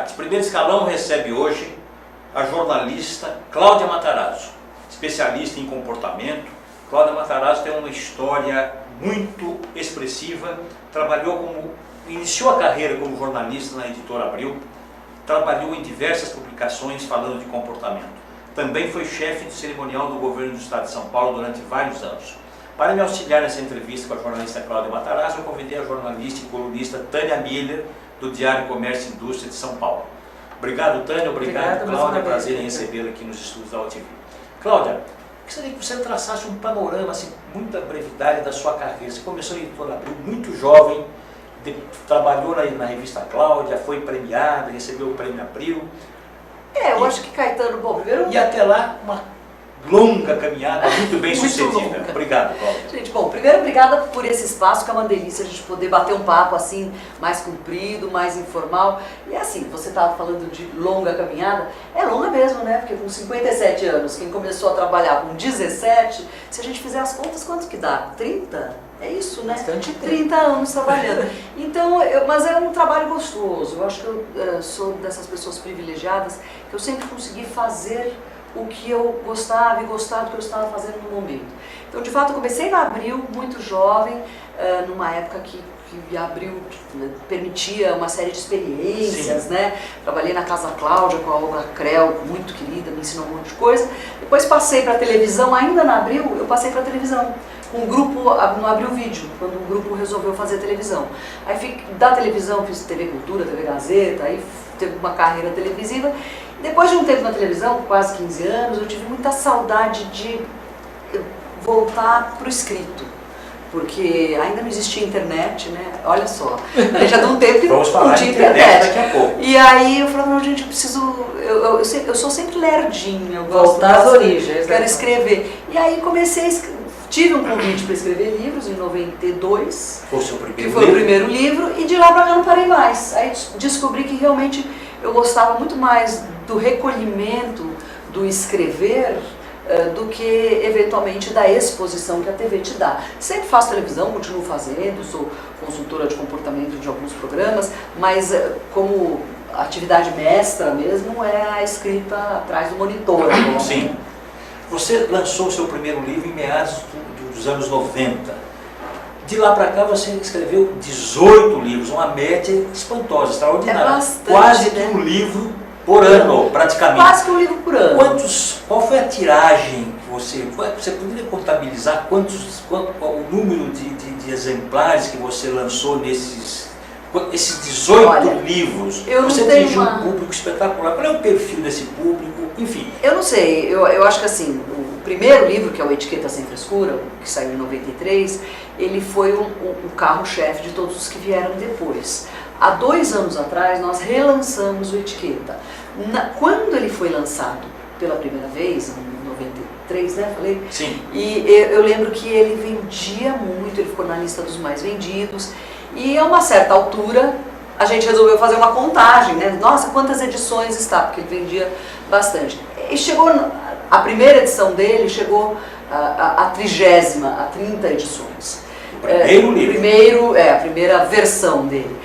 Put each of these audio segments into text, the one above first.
Artes. Primeiro escalão recebe hoje a jornalista Cláudia Matarazzo, especialista em comportamento. Cláudia Matarazzo tem uma história muito expressiva, iniciou a carreira como jornalista na Editora Abril, trabalhou em diversas publicações falando de comportamento. Também foi chefe de cerimonial do governo do estado de São Paulo durante vários anos. Para me auxiliar nessa entrevista com a jornalista Cláudia Matarazzo, eu convidei a jornalista e colunista Tânia Miller, do Diário Comércio e Indústria de São Paulo. Obrigado, Tânia. Obrigado, Cláudia. É um prazer em recebê-la aqui nos estúdios da UTV. Cláudia, gostaria que você traçasse um panorama, assim, muita brevidade da sua carreira. Você começou em Editora Abril muito jovem, trabalhou na revista Cláudia, foi premiada, recebeu o prêmio Abril. Eu acho que Caetano, bom, primeiro... E até lá, uma longa caminhada, muito bem sucedida. Longa. Obrigado, Cláudia. Gente, bom, primeiro, obrigada por esse espaço, que é uma delícia a gente poder bater um papo assim, mais comprido, mais informal. E assim, você estava falando de longa caminhada, é longa mesmo, né? Porque com 57 anos, quem começou a trabalhar com 17, se a gente fizer as contas, quanto que dá? 30? É isso, né? Bastante 30 anos trabalhando. Então, mas é um trabalho gostoso. Eu acho que eu sou dessas pessoas privilegiadas, que eu sempre consegui fazer o que eu gostava e gostar do que eu estava fazendo no momento. Então, de fato, eu comecei na Abril, muito jovem, numa época que a Abril permitia uma série de experiências, né? Trabalhei na Casa Cláudia com a Olga Creu, muito querida, me ensinou um monte de coisa. Depois passei para a televisão, ainda na Abril, eu passei para a televisão. Um grupo no Abril Vídeo, quando um grupo resolveu fazer televisão. Aí da televisão fiz TV Cultura, TV Gazeta, aí teve uma carreira televisiva. Depois de um tempo na televisão, quase 15 anos, eu tive muita saudade de voltar para o escrito. Porque ainda não existia internet, né? Olha só, já deu um tempo que não tinha internet. Daqui a pouco. E aí eu falava, não, gente, eu preciso... Eu sou sempre lerdinha, eu gosto voltar às origens. Quero escrever. E aí comecei a tive um convite para escrever livros em 92. Foi o seu primeiro que foi livro? O primeiro livro, e de lá para cá não parei mais. Aí descobri que realmente eu gostava muito mais do recolhimento, do escrever, do que eventualmente da exposição que a TV te dá. Sempre faço televisão, continuo fazendo, sou consultora de comportamento de alguns programas, mas como atividade mestra mesmo é a escrita atrás do monitor. Agora. Sim. Você lançou o seu primeiro livro em meados dos anos 90. De lá para cá você escreveu 18 livros, uma média espantosa, extraordinária. É bastante, quase né? Um livro por ano, praticamente. Quase que um livro por ano. Qual foi a tiragem que você poderia contabilizar qual o número de exemplares que você lançou esses 18 livros? Você atingiu um público espetacular. Qual é o perfil desse público? Enfim. Eu não sei, eu acho que assim, o primeiro livro, que é o Etiqueta Sem Frescura, que saiu em 93, ele foi o carro-chefe de todos os que vieram depois. Há 2 anos atrás, nós relançamos o Etiqueta. Quando ele foi lançado pela primeira vez, em 93, né, falei? Sim. E eu lembro que ele vendia muito, ele ficou na lista dos mais vendidos, e a uma certa altura, a gente resolveu fazer uma contagem, né? Nossa, quantas edições está, porque ele vendia bastante. E chegou, a primeira edição dele chegou a 30ª, a 30 edições. O primeiro livro? A primeira versão dele.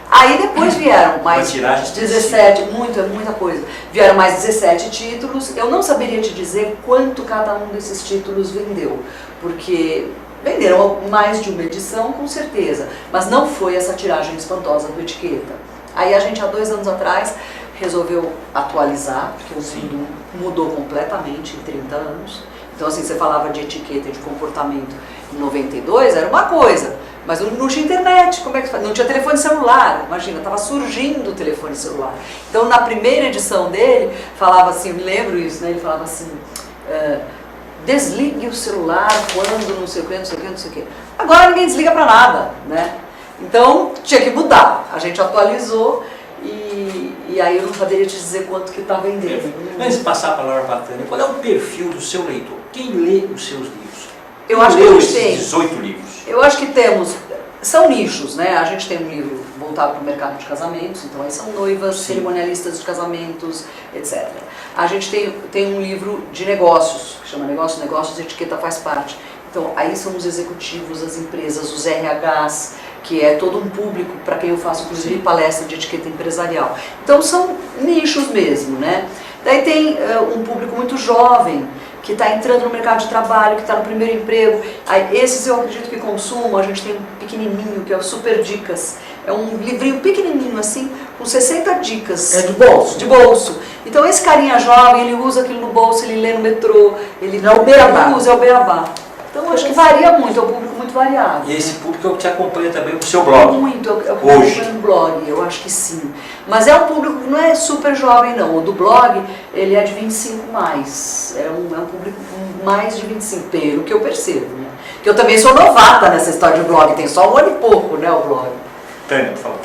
Aí depois vieram mais 17, muita coisa. Vieram mais 17 títulos. Eu não saberia te dizer quanto cada um desses títulos vendeu, porque venderam mais de uma edição, com certeza, mas não foi essa tiragem espantosa do Etiqueta. Aí a gente, há 2 anos atrás, resolveu atualizar, porque o mundo mudou completamente em 30 anos. Então, assim, você falava de etiqueta e de comportamento em 92, era uma coisa, mas não tinha internet, como é que faz? Não tinha telefone celular, imagina, estava surgindo o telefone celular. Então, na primeira edição dele, falava assim, eu me lembro isso, né? Ele falava assim... desligue o celular quando não sei o que, não sei o que, não sei o que. Agora ninguém desliga para nada, né? Então tinha que mudar. A gente atualizou e aí eu não poderia te dizer quanto que está vendendo. Antes de passar a palavra para a Tânia, qual é o perfil do seu leitor? Quem lê os seus livros? Eu acho que a gente tem 18 livros. Eu acho que temos, são nichos, né? A gente tem um livro voltado para o mercado de casamentos, então aí são noivas, cerimonialistas de casamentos, etc. A gente tem um livro de negócios, que chama Negócios, Etiqueta faz parte. Então, aí são os executivos, as empresas, os RHs, que é todo um público para quem eu faço, inclusive, palestra de etiqueta empresarial. Então, são nichos mesmo, né? Daí tem um público muito jovem, que está entrando no mercado de trabalho, que está no primeiro emprego. Aí, esses eu acredito que consumam. A gente tem um pequenininho, que é o Super Dicas. É um livrinho pequenininho assim, com 60 dicas. É de bolso? De bolso. Então esse carinha jovem, ele usa aquilo no bolso, ele lê no metrô, ele é o beabá. usa, é o beabá. Então acho que varia muito, é um público muito variado. E esse público é o que te acompanha também no seu blog? Muito, é o que acompanha no blog, eu acho que sim. Mas é um público que não é super jovem não, o do blog ele é de 25 mais, é um público mais de 25, pelo que eu percebo, né? Que eu também sou novata nessa história de blog, tem só um ano e pouco, né, o blog. Tânia, por favor.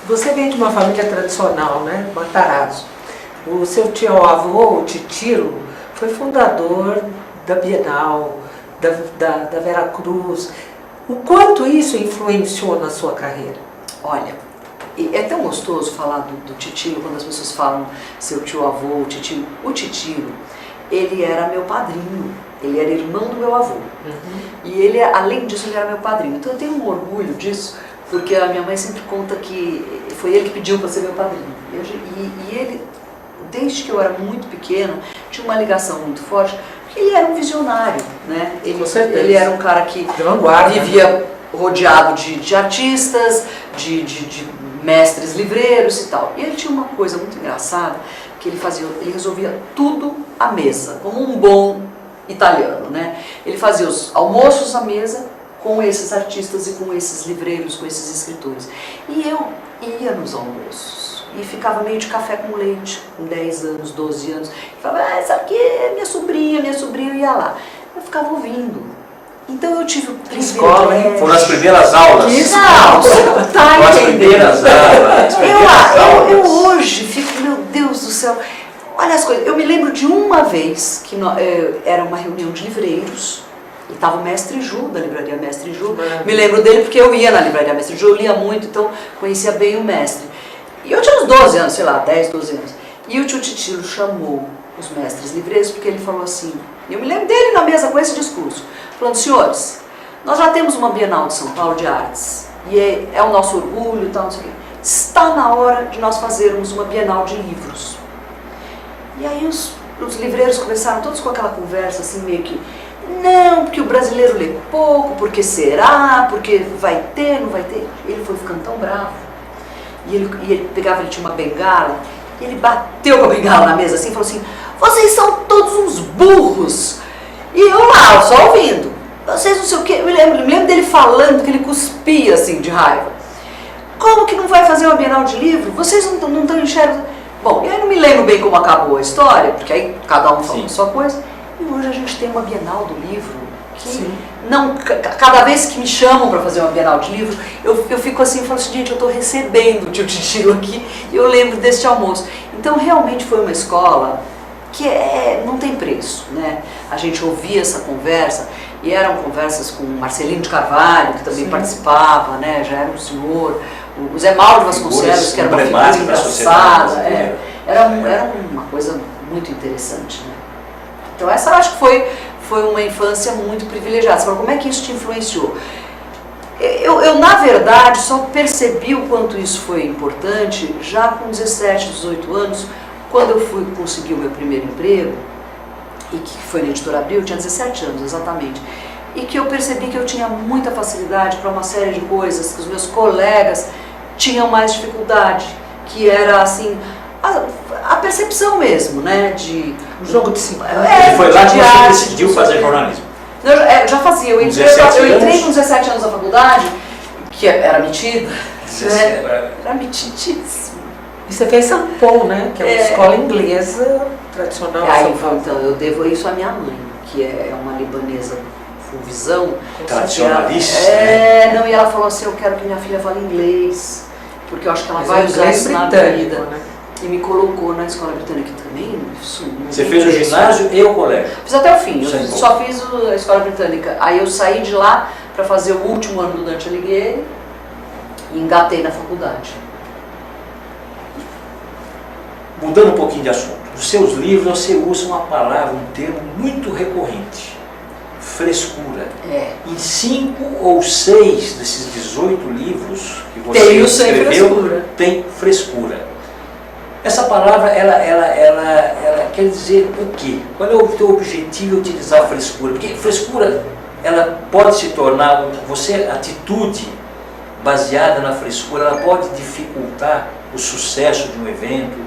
Você vem de uma família tradicional, né, Matarazzo. O seu tio-avô, o Titilo, foi fundador da Bienal, da Veracruz. O quanto isso influenciou na sua carreira? Olha, é tão gostoso falar do Titilo, quando as pessoas falam seu tio-avô, o Titilo. O Titilo, ele era meu padrinho, ele era irmão do meu avô. E ele, além disso, ele era meu padrinho. Então eu tenho um orgulho disso, porque a minha mãe sempre conta que foi ele que pediu para ser meu padrinho. E ele, desde que eu era muito pequena, tinha uma ligação muito forte, porque ele era um visionário, né? Ele era um cara que vivia rodeado de artistas, de mestres livreiros e tal. E ele tinha uma coisa muito engraçada, que ele resolvia tudo à mesa, como um bom italiano, né? Ele fazia os almoços à mesa com esses artistas e com esses livreiros, com esses escritores. E eu ia nos almoços e ficava meio de café com leite, com 10 anos, 12 anos. E falava, essa aqui é minha sobrinha, eu ia lá. Eu ficava ouvindo. Então eu tive o privilégio. Escola, hein? Foram as primeiras aulas. Não, você não está entendendo. As primeiras aulas. Eu hoje fico, meu Deus do céu. Olha as coisas, eu me lembro de uma vez que era uma reunião de livreiros, e estava o Mestre Ju, da livraria Mestre Ju. Me lembro dele porque eu ia na livraria Mestre Ju, eu lia muito, então conhecia bem o mestre. E eu tinha uns 12 anos, sei lá, 10, 12 anos. E o tio Titilo chamou os mestres livreiros porque ele falou assim, e eu me lembro dele na mesa com esse discurso, falando, senhores, nós já temos uma Bienal de São Paulo de Artes, e é o nosso orgulho e tal, não sei o quê. Está na hora de nós fazermos uma Bienal de livros. E aí os livreiros começaram todos com aquela conversa assim, meio que, não, porque o brasileiro lê pouco, porque será, porque vai ter, não vai ter. Ele foi ficando tão bravo. E ele tinha uma bengala, e ele bateu com a bengala na mesa assim e falou assim, vocês são todos uns burros. E eu lá, só ouvindo. Vocês não sei o quê. Eu me lembro dele falando que ele cuspia assim de raiva. Como que não vai fazer uma Bienal de livro? Vocês não estão enxergando. Bom, eu não me lembro bem como acabou a história, porque aí cada um falou a sua coisa. E hoje a gente tem uma Bienal do livro, que não, cada vez que me chamam para fazer uma Bienal de livro, eu fico assim, falo assim, gente, eu estou recebendo o tio Titilo aqui, e eu lembro deste almoço. Então realmente foi uma escola que não tem preço, né? A gente ouvia essa conversa, e eram conversas com Marcelino de Carvalho, que também participava, né? Já era um senhor, o Zé Mauro de Vasconcelos, que era uma figura engraçada, era uma coisa muito interessante, né? Então essa eu acho que foi uma infância muito privilegiada. Você fala, como é que isso te influenciou? Eu, na verdade, só percebi o quanto isso foi importante já com 17, 18 anos, quando eu fui conseguir o meu primeiro emprego, e que foi na Editora Abril, eu tinha 17 anos exatamente, e que eu percebi que eu tinha muita facilidade para uma série de coisas, que os meus colegas tinham mais dificuldade, que era assim, a percepção mesmo, né, o jogo de cintura. Foi lá que você decidiu fazer jornalismo? Eu já fazia, eu entrei com 17 anos na faculdade, que era metida, né? Era metidíssima. E você fez São Paulo, né, que é uma escola inglesa tradicional. Então, eu devo isso à minha mãe, que é uma libanesa com visão. Tradicionalista, não, e ela falou assim, eu quero que minha filha fale inglês, porque eu acho que ela vai usar isso na vida. Né? E me colocou na escola britânica também. Você fez o ginásio e o colégio? Fiz até o fim, eu só fiz a escola britânica. Aí eu saí de lá para fazer o último ano do Dante Alighieri e engatei na faculdade. Mudando um pouquinho de assunto, nos seus livros você usa uma palavra, um termo muito recorrente, frescura. É. Em 5 ou 6 desses 18 livros que você Tem o sem escreveu, frescura. tem frescura. Essa palavra, ela quer dizer o quê? Qual é o teu objetivo em utilizar frescura? Porque frescura, ela pode se tornar, atitude baseada na frescura, ela pode dificultar o sucesso de um evento,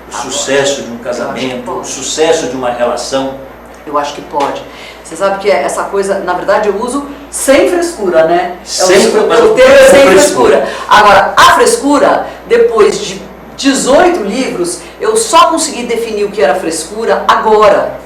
o sucesso de um casamento, o sucesso de uma relação. Eu acho que pode. Você sabe que essa coisa, na verdade, eu uso sem frescura, né? O termo é sem frescura. Agora, a frescura, depois de 18 livros, eu só consegui definir o que era frescura agora.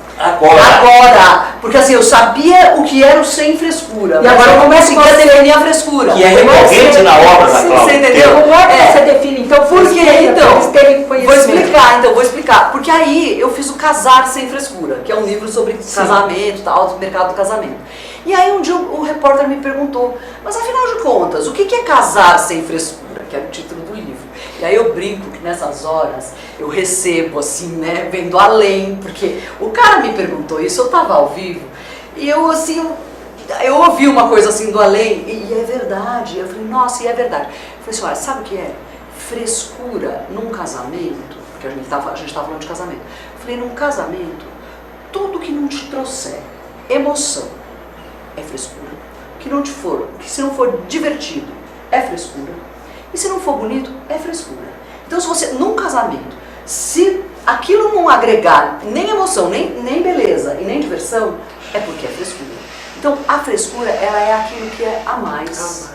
Porque assim, eu sabia o que era o sem frescura. E agora eu conseguia definir a frescura. Que é recorrente na obra da Cláudia. Você entendeu? Como é que você define? Então, por quê? Então, vou vou explicar. Porque aí eu fiz o Casar Sem Frescura, que é um livro sobre casamento, tal, mercado do casamento. E aí um dia o repórter me perguntou, mas afinal de contas, o que é casar sem frescura? Que era o título do livro. E aí eu brinco que nessas horas eu recebo assim, né, vendo além, porque o cara me perguntou isso, eu estava ao vivo, e eu assim, eu ouvi uma coisa assim do além, e é verdade. Eu falei, nossa, e é verdade. Eu falei assim, olha, sabe o que é? Frescura num casamento, porque a gente estava falando de casamento. Eu falei, num casamento, tudo que não te trouxer emoção é frescura. Que se não for divertido, é frescura. E se não for bonito, é frescura. Então, se você, num casamento, se aquilo não agregar nem emoção, nem beleza e nem diversão, é porque é frescura. Então, a frescura, ela é aquilo que é a mais.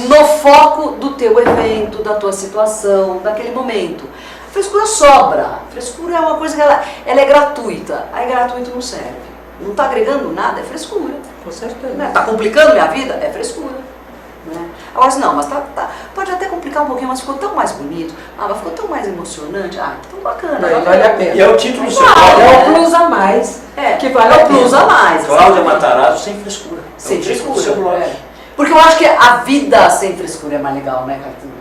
No foco do teu evento, da tua situação, daquele momento. A frescura sobra. A frescura é uma coisa que ela é gratuita. Aí gratuito não serve. Não está agregando nada, é frescura. Com certeza. Está complicando minha vida? É frescura. Né? Agora, não, mas pode até complicar um pouquinho, mas ficou tão mais bonito, mas ficou tão mais emocionante, tão bacana. Não, vale a pena. E é o título do seu É o plus a mais. Que vale a plus a mais. Cláudia Matarazzo sem frescura. Sem frescura. Porque eu acho que a vida sem frescura é mais legal, né, Caetano?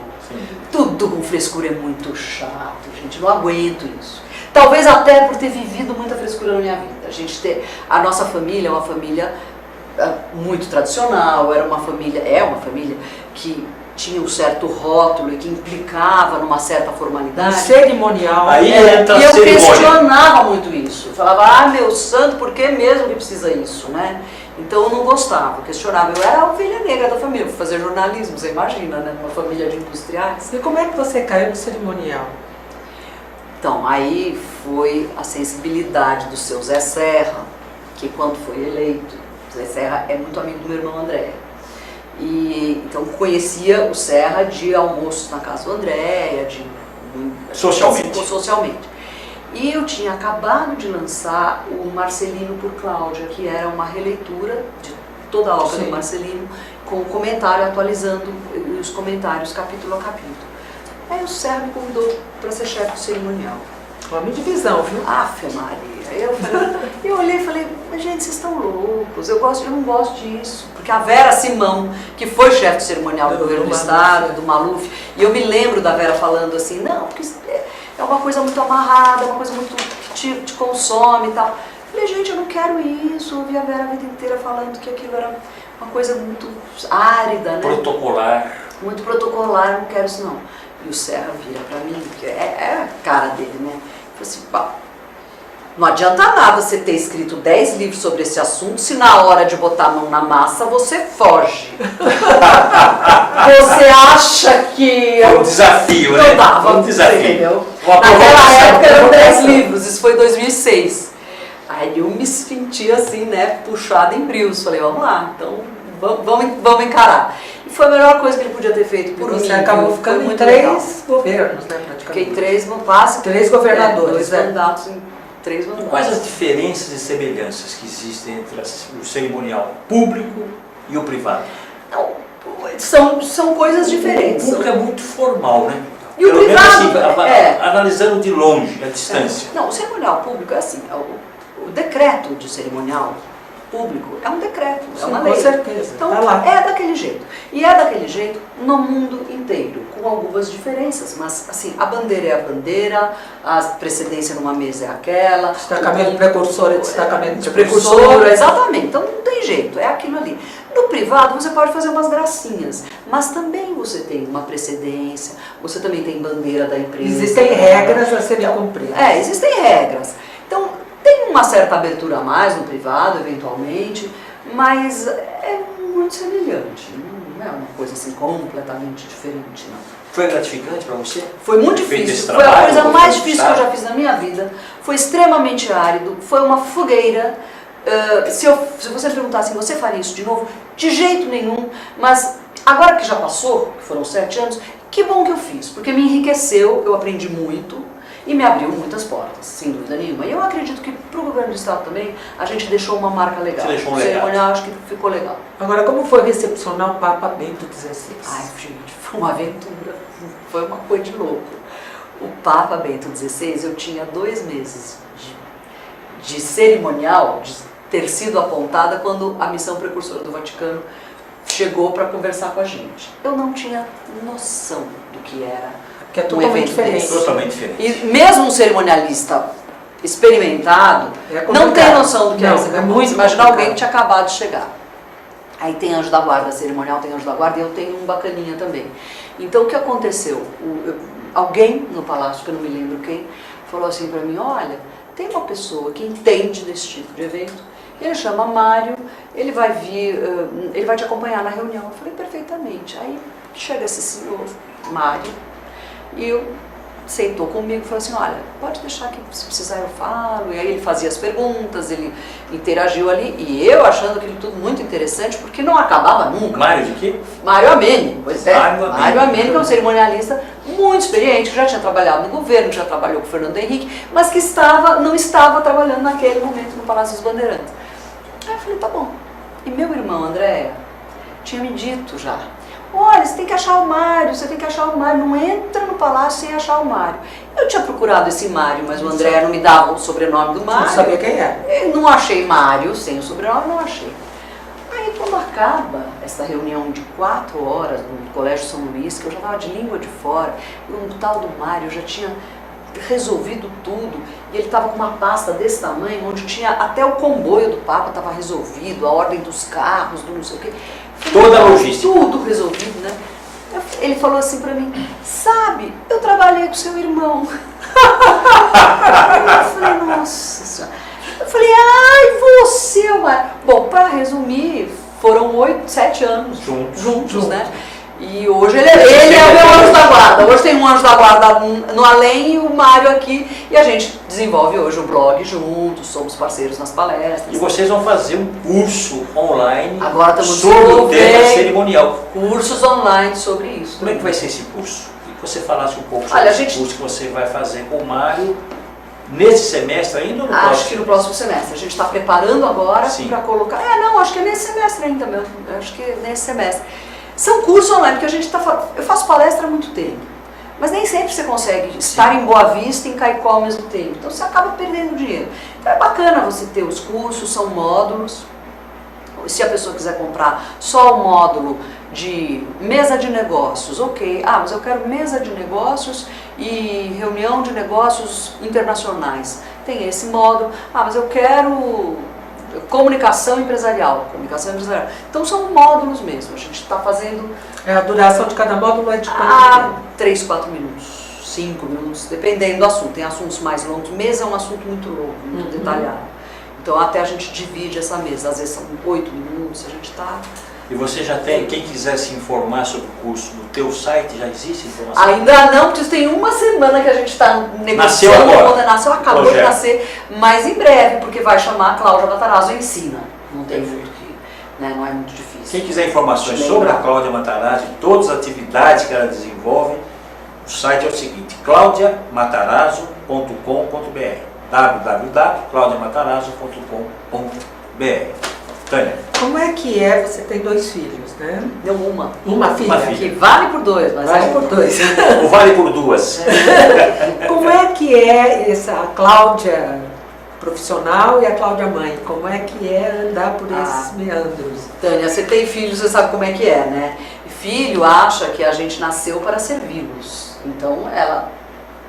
Tudo com frescura é muito chato, gente, não aguento isso. Talvez até por ter vivido muita frescura na minha vida. A nossa família é uma família muito tradicional, é uma família que tinha um certo rótulo e que implicava numa certa formalidade. Cerimonial. Aí entra e eu cerimônia. questionava muito isso. Eu falava, meu santo, por que mesmo que precisa isso, né? Então eu não gostava, eu questionava. Eu era a ovelha negra da família, eu fui fazer jornalismo, você imagina, né? Uma família de industriais. E como é que você caiu no cerimonial? Então, aí foi a sensibilidade do seu Zé Serra, que quando foi eleito, Zé Serra é muito amigo do meu irmão André. E então conhecia o Serra de almoços na casa do André, socialmente. E eu tinha acabado de lançar o Marcelino por Cláudia, que era uma releitura de toda a obra do Marcelino, com o comentário atualizando os comentários capítulo a capítulo. Aí o Serra me convidou para ser chefe do cerimonial. Homem de visão, viu? Afe Maria. Eu olhei e falei, mas gente, vocês estão loucos, eu não gosto disso. Porque a Vera Simão, que foi chefe do cerimonial do governo do estado, do Maluf, e eu me lembro da Vera falando assim, não, porque é uma coisa muito amarrada, uma coisa muito que te consome e tal. Eu falei, gente, eu não quero isso. Eu ouvi a Vera a vida inteira falando que aquilo era uma coisa muito árida, né? Protocolar. Muito protocolar, eu não quero isso não. E o Serra vira pra mim, que é a cara dele, né? Eu falei assim, pá, não adianta nada você ter escrito 10 livros sobre esse assunto se na hora de botar a mão na massa você foge. Você acha que... É um desafio, né? Não dava, um desafio. Entendeu? Naquela época eram 10 livros, isso foi em 2006. Aí eu me senti assim, né, puxada em brios. Falei, vamos lá, então vamos encarar. E foi a melhor coisa que ele podia ter feito por mim. Você acabou ficando em 3 governos, né, praticamente. Fiquei quase 3 governadores, 2 mandatos em 3 mandatos. Quais as diferenças e semelhanças que existem entre o cerimonial público e o privado? Não, são coisas diferentes. O público é muito formal, né? E o privado, analisando de longe, a distância. Não, o cerimonial público é assim, o decreto de cerimonial, público, é um decreto, é Sim, uma com lei. certeza, Então tá lá. é daquele jeito. E é daquele jeito no mundo inteiro, com algumas diferenças, mas assim, a bandeira é a bandeira, a precedência numa mesa é aquela. Destacamento precursor é destacamento de precursor. precursor, exatamente. Então não tem jeito, é aquilo ali. No privado você pode fazer umas gracinhas, mas também você tem uma precedência, você também tem bandeira da empresa. Existem regras a serem cumpridas. Existem regras. Então tem uma certa abertura a mais no privado, eventualmente, mas é muito semelhante, não é uma coisa assim completamente diferente, não. Foi gratificante para você? Foi muito Feito esse difícil, foi a trabalho, coisa foi mais difícil que eu conquistado? já fiz na minha vida, foi extremamente árido, foi uma fogueira. Se você perguntar assim, você faria isso de novo? De jeito nenhum, mas agora que já passou, que foram 7 anos, que bom que eu fiz, porque me enriqueceu, eu aprendi muito e me abriu muitas portas, sem dúvida nenhuma. E eu acredito que para o governo do estado também, a gente deixou uma marca legal. Você deixou um O legado. cerimonial acho que ficou legal. Agora, como foi recepcionar o Papa Bento XVI? Ai, gente, foi uma aventura, foi uma coisa de louco. O Papa Bento XVI, eu tinha 2 meses de cerimonial, de ter sido apontada quando a missão precursora do Vaticano chegou para conversar com a gente. Eu não tinha noção do que era Que é um totalmente evento diferente. desse. Totalmente diferente. E mesmo um cerimonialista experimentado, É não tem complicado. noção do que é Não, receber é um muito Imagina complicado. alguém que tinha acabado de chegar. Aí tem anjo da guarda, cerimonial tem anjo da guarda, e eu tenho um bacaninha também. Então o que aconteceu? Alguém no palácio, que eu não me lembro quem, falou assim para mim, olha, tem uma pessoa que entende desse tipo de evento, ele chama Mário, ele vai vir, ele vai te acompanhar na reunião. Eu falei, perfeitamente. Aí chega esse senhor, Mário, e eu sentou comigo e falou assim, olha, pode deixar que se precisar eu falo. E aí ele fazia as perguntas, ele interagiu ali, e eu achando aquilo tudo muito interessante, porque não acabava nunca. Mário de quê? Mário Amene, pois é. Mário Amene, que é um cerimonialista muito experiente, que já tinha trabalhado no governo, já trabalhou com o Fernando Henrique, mas que não estava trabalhando naquele momento no Palácio dos Bandeirantes. Aí eu falei, tá bom. E meu irmão, André, tinha me dito já, olha, você tem que achar o Mário, você tem que achar o Mário, não entra no palácio sem achar o Mário. Eu tinha procurado esse Mário, mas o André não me dava o sobrenome do Você Mário. não sabia quem era. Eu não achei Mário, sem o sobrenome, não achei. Aí quando acaba essa reunião de 4 horas no Colégio São Luís, que eu já estava de língua de fora, e um tal do Mário já tinha resolvido tudo, e ele estava com uma pasta desse tamanho, onde tinha até o comboio do Papa estava resolvido, a ordem dos carros, do não sei o quê. Toda a logística. Tudo resolvido, né? Ele falou assim pra mim, sabe, eu trabalhei com seu irmão. Eu falei, nossa senhora. Eu falei, ai, você, Mário. Bom, pra resumir, foram 7 anos juntos, né? E hoje ele é o meu anjo da guarda. Hoje tem um anjo da guarda no além e o Mário aqui. E a gente desenvolve hoje o blog juntos, somos parceiros nas palestras. E vocês vão fazer um curso online Agora estamos sobre o tema desenvolvendo cerimonial. cursos online sobre isso. Como é que vai ser esse curso? Queria que você falasse um pouco sobre Olha, esse curso que você vai fazer com o Mário nesse semestre ainda ou no próximo? Acho que no próximo semestre. A gente está preparando agora para colocar. Não, acho que é nesse semestre ainda mesmo. Acho que é nesse semestre. São cursos online, porque a gente eu faço palestra há muito tempo, mas nem sempre você consegue estar em Boa Vista e em Caicó ao mesmo tempo, então você acaba perdendo dinheiro. Então é bacana você ter os cursos, são módulos. Se a pessoa quiser comprar só o módulo de mesa de negócios, ok, mas eu quero mesa de negócios e reunião de negócios internacionais, tem esse módulo. Mas eu quero comunicação empresarial. Então são módulos mesmo, a gente está fazendo... A duração de cada módulo é de quanto tempo? 3, 4 minutos, 5 minutos, dependendo do assunto. Tem assuntos mais longos, mesa é um assunto muito longo, muito detalhado. Então até a gente divide essa mesa, às vezes são 8 minutos, a gente está... E você já tem, quem quiser se informar sobre o curso, no teu site já existe informação? Ainda não, porque tem uma semana que a gente está negociando. Nasceu agora. Nasceu, acabou de nascer, mas em breve, porque vai chamar Cláudia Matarazzo Ensina. Não tem muito que, né, não é muito difícil. Quem quiser informações sobre a Cláudia Matarazzo e todas as atividades que ela desenvolve, o site é o seguinte, claudiamatarazzo.com.br www.claudiamatarazzo.com.br. Tânia. Como é que é? Você tem 2 filhos, né? Deu uma. Uma filha. Uma filha. Que vale por 2, mas Vale por 2. Ou vale por 2. Como é que é essa Cláudia profissional e a Cláudia mãe. Como é que é andar por esses meandros? Tânia, você tem filhos, você sabe como é que é, né? E filho acha que a gente nasceu para servi-los. Então ela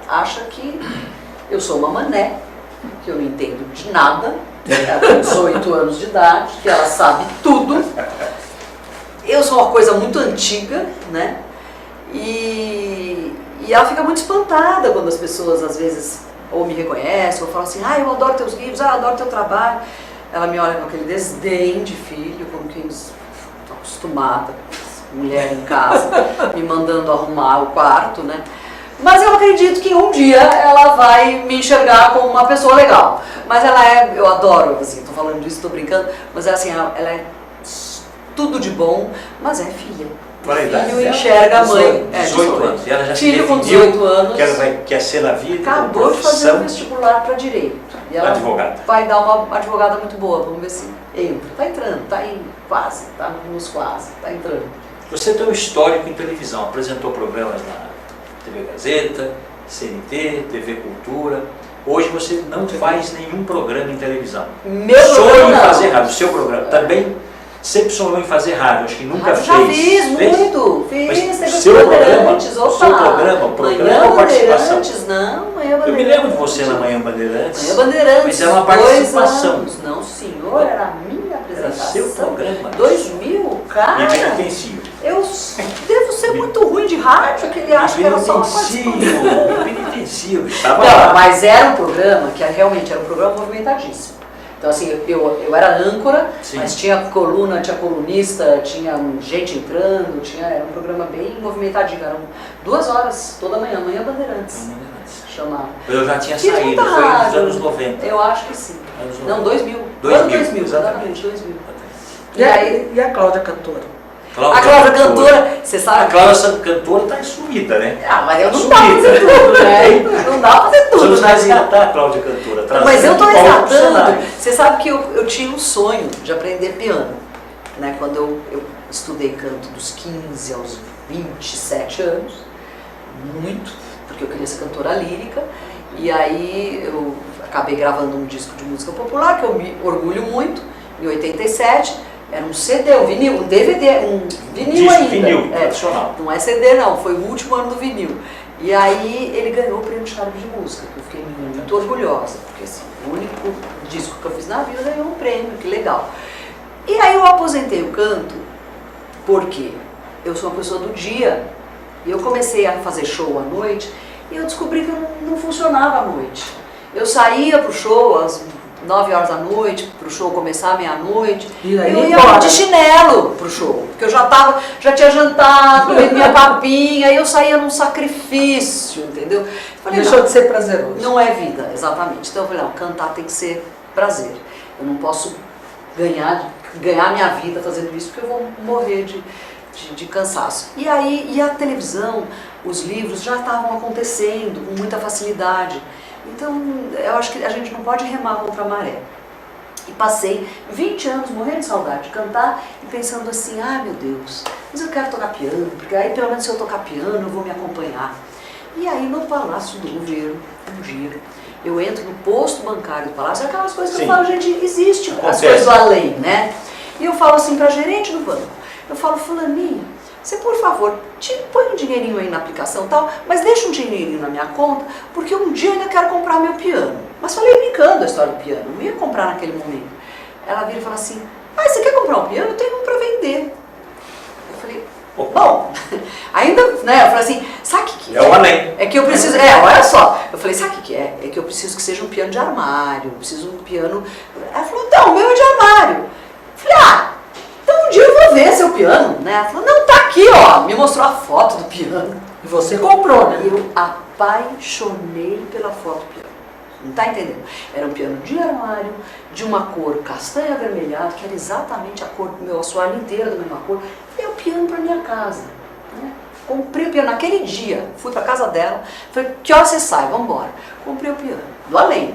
acha que eu sou uma mané, que eu não entendo de nada, ela tem 18 anos de idade, que ela sabe tudo. Eu sou uma coisa muito antiga, né? E ela fica muito espantada quando as pessoas às vezes ou me reconhecem, ou falam assim, eu adoro teus livros, eu adoro teu trabalho. Ela me olha com aquele desdém de filho, como quem está acostumada, mulher em casa, me mandando arrumar o quarto, né? Mas eu acredito que um dia ela vai me enxergar como uma pessoa legal. Mas ela é, eu adoro, assim, tô falando disso, tô brincando, mas é assim, ela é tudo de bom, mas é filha. Filho enxerga a mãe. 18 anos. E ela já filho se com 18 anos. Que quer ser na vida. Acabou de fazer um vestibular para direito. E ela advogada. Vai dar uma advogada muito boa, vamos ver se entra. Tá entrando, tá indo, quase, tá nos quase, tá entrando. Você tem um histórico em televisão, apresentou programas na TV Gazeta, CNT, TV Cultura. Hoje você não faz nenhum programa em televisão. Sonho em fazer rádio. O seu programa também sempre sonhou em fazer rádio, acho que nunca fez. Já fiz, muito. Fiz, teve seu programa, o seu programa ou participação? Manhã Bandeirantes. Eu me lembro de você na Manhã Bandeirantes. Manhã Bandeirantes. Mas era uma participação. 2 anos. Não, senhor, era a minha apresentação. Era seu programa. 2000, cara. E penitenciário. Eu devo ser muito ruim de rádio, que ele acha que era só uma participação. Penitenciário, estava Não, lá. mas era um programa que realmente era um programa movimentadíssimo. Então assim, eu era âncora, Sim. mas tinha coluna, tinha colunista, tinha gente entrando, era um programa bem movimentadinho, eram 2 horas toda manhã, Manhã Bandeirantes. Chamava. Eu já tinha Fiz saído, muita foi nos rádio. anos 90. Eu acho que sim. Anos Não, 2000. 2000, exatamente, 2000. E a Cláudia cantora? A Cláudia cantora, você sabe? A Cláudia cantora está sumida, né? Mas eu não dá pra fazer tudo, né? Não dá pra fazer tudo. Você não vai né? resgatar a Cláudia cantora. Mas eu tô trazendo de volta pro resgatando. cenário. Você sabe que eu tinha um sonho de aprender piano, né? Quando eu estudei canto dos 15 aos 27 anos, muito, porque eu queria ser cantora lírica, e aí eu acabei gravando um disco de música popular, que eu me orgulho muito, em 87, era um CD, um vinil, um DVD, um vinil Disco, ainda. vinil, tradicional. Não é CD não, foi o último ano do vinil. E aí ele ganhou o prêmio Charme de Música, que eu fiquei muito orgulhosa, porque assim, o único disco que eu fiz na vida ganhou um prêmio, que legal. E aí eu aposentei o canto, porque eu sou uma pessoa do dia, e eu comecei a fazer show à noite, e eu descobri que eu não funcionava à noite. Eu saía pro show às 9 horas da noite, pro show começar meia-noite, eu ia de chinelo pro show, porque eu já tinha jantado, comi minha papinha, e eu saía num sacrifício, entendeu? Falei, deixou de ser prazeroso. Não é vida, exatamente. Então eu falei, não, cantar tem que ser prazer. Eu não posso ganhar minha vida fazendo isso, porque eu vou morrer de cansaço. E aí, a televisão, os livros já estavam acontecendo com muita facilidade. Então, eu acho que a gente não pode remar contra a maré. E passei 20 anos morrendo de saudade de cantar e pensando assim, meu Deus, mas eu quero tocar piano, porque aí pelo menos se eu tocar piano eu vou me acompanhar. E aí no Palácio do Governo, um dia, eu entro no posto bancário do Palácio, aquelas coisas que eu falo, gente, existe as coisas do além, né? E eu falo assim pra gerente do banco, eu falo, fulaninha, você por favor, põe um dinheirinho aí na aplicação e tal, mas deixa um dinheirinho na minha conta, porque um dia eu ainda quero comprar meu piano. Mas falei brincando a história do piano, não ia comprar naquele momento. Ela vira e fala assim, você quer comprar um piano? Eu tenho um pra vender. Eu falei, bom, ainda, né, eu falei assim, sabe o que é? É o além. É que eu preciso, olha só, eu falei, sabe o que é? É que eu preciso que seja um piano de armário, eu preciso de um piano... Ela falou, então, o meu é de armário. Eu falei, então um dia eu vou ver seu piano, né? Ela falou, não, tá aqui, ó, me mostrou a foto do piano. E você comprou, né? Eu apaixonei pela foto do piano. Não tá entendendo? Era um piano de armário, de uma cor castanho avermelhado, que era exatamente a cor do meu assoalho inteiro, da mesma cor. E o piano para minha casa. Né? Comprei o piano naquele dia, fui para casa dela, falei, que hora você sai? Vamos embora. Comprei o piano, do além.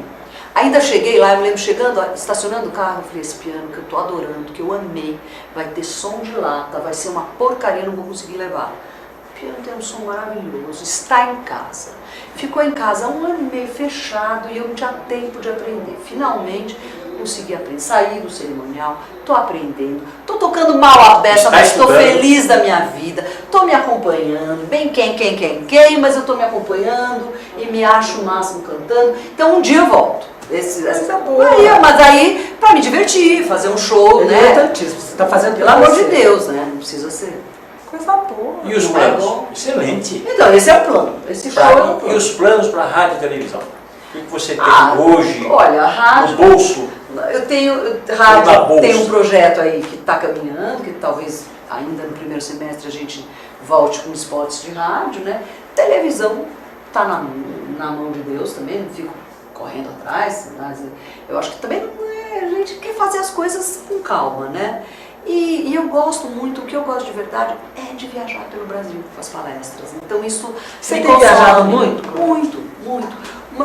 Ainda cheguei lá, eu me lembro chegando, estacionando o carro, eu falei, esse piano que eu tô adorando, que eu amei, vai ter som de lata, vai ser uma porcaria, não vou conseguir levar. porque eu tenho um som maravilhoso, está em casa. Ficou em casa 1 ano e meio fechado e eu não tinha tempo de aprender. Finalmente consegui aprender, saí do cerimonial, estou aprendendo, estou tocando mal a beça, mas estou feliz da minha vida, estou me acompanhando, bem quem, mas eu estou me acompanhando e me acho o máximo cantando. Então um dia eu volto. Mas aí, pra me divertir, fazer um show, né? Importantíssimo, você está fazendo pelo amor de Deus, né? Não precisa ser. Coisa boa. E os planos? Excelente. Então, esse é o plano. Esse show é o plano. E os planos para rádio e televisão? O que você tem hoje olha, a rádio, no bolso? Eu tenho rádio, tem um projeto aí que está caminhando, que talvez ainda no primeiro semestre a gente volte com spots de rádio, né? Televisão está na mão de Deus também, não fico correndo atrás, mas eu acho que também a gente quer fazer as coisas com calma, né? E eu gosto muito, o que eu gosto de verdade é de viajar pelo Brasil com as palestras. Então isso... Você tem viajado muito? Muito.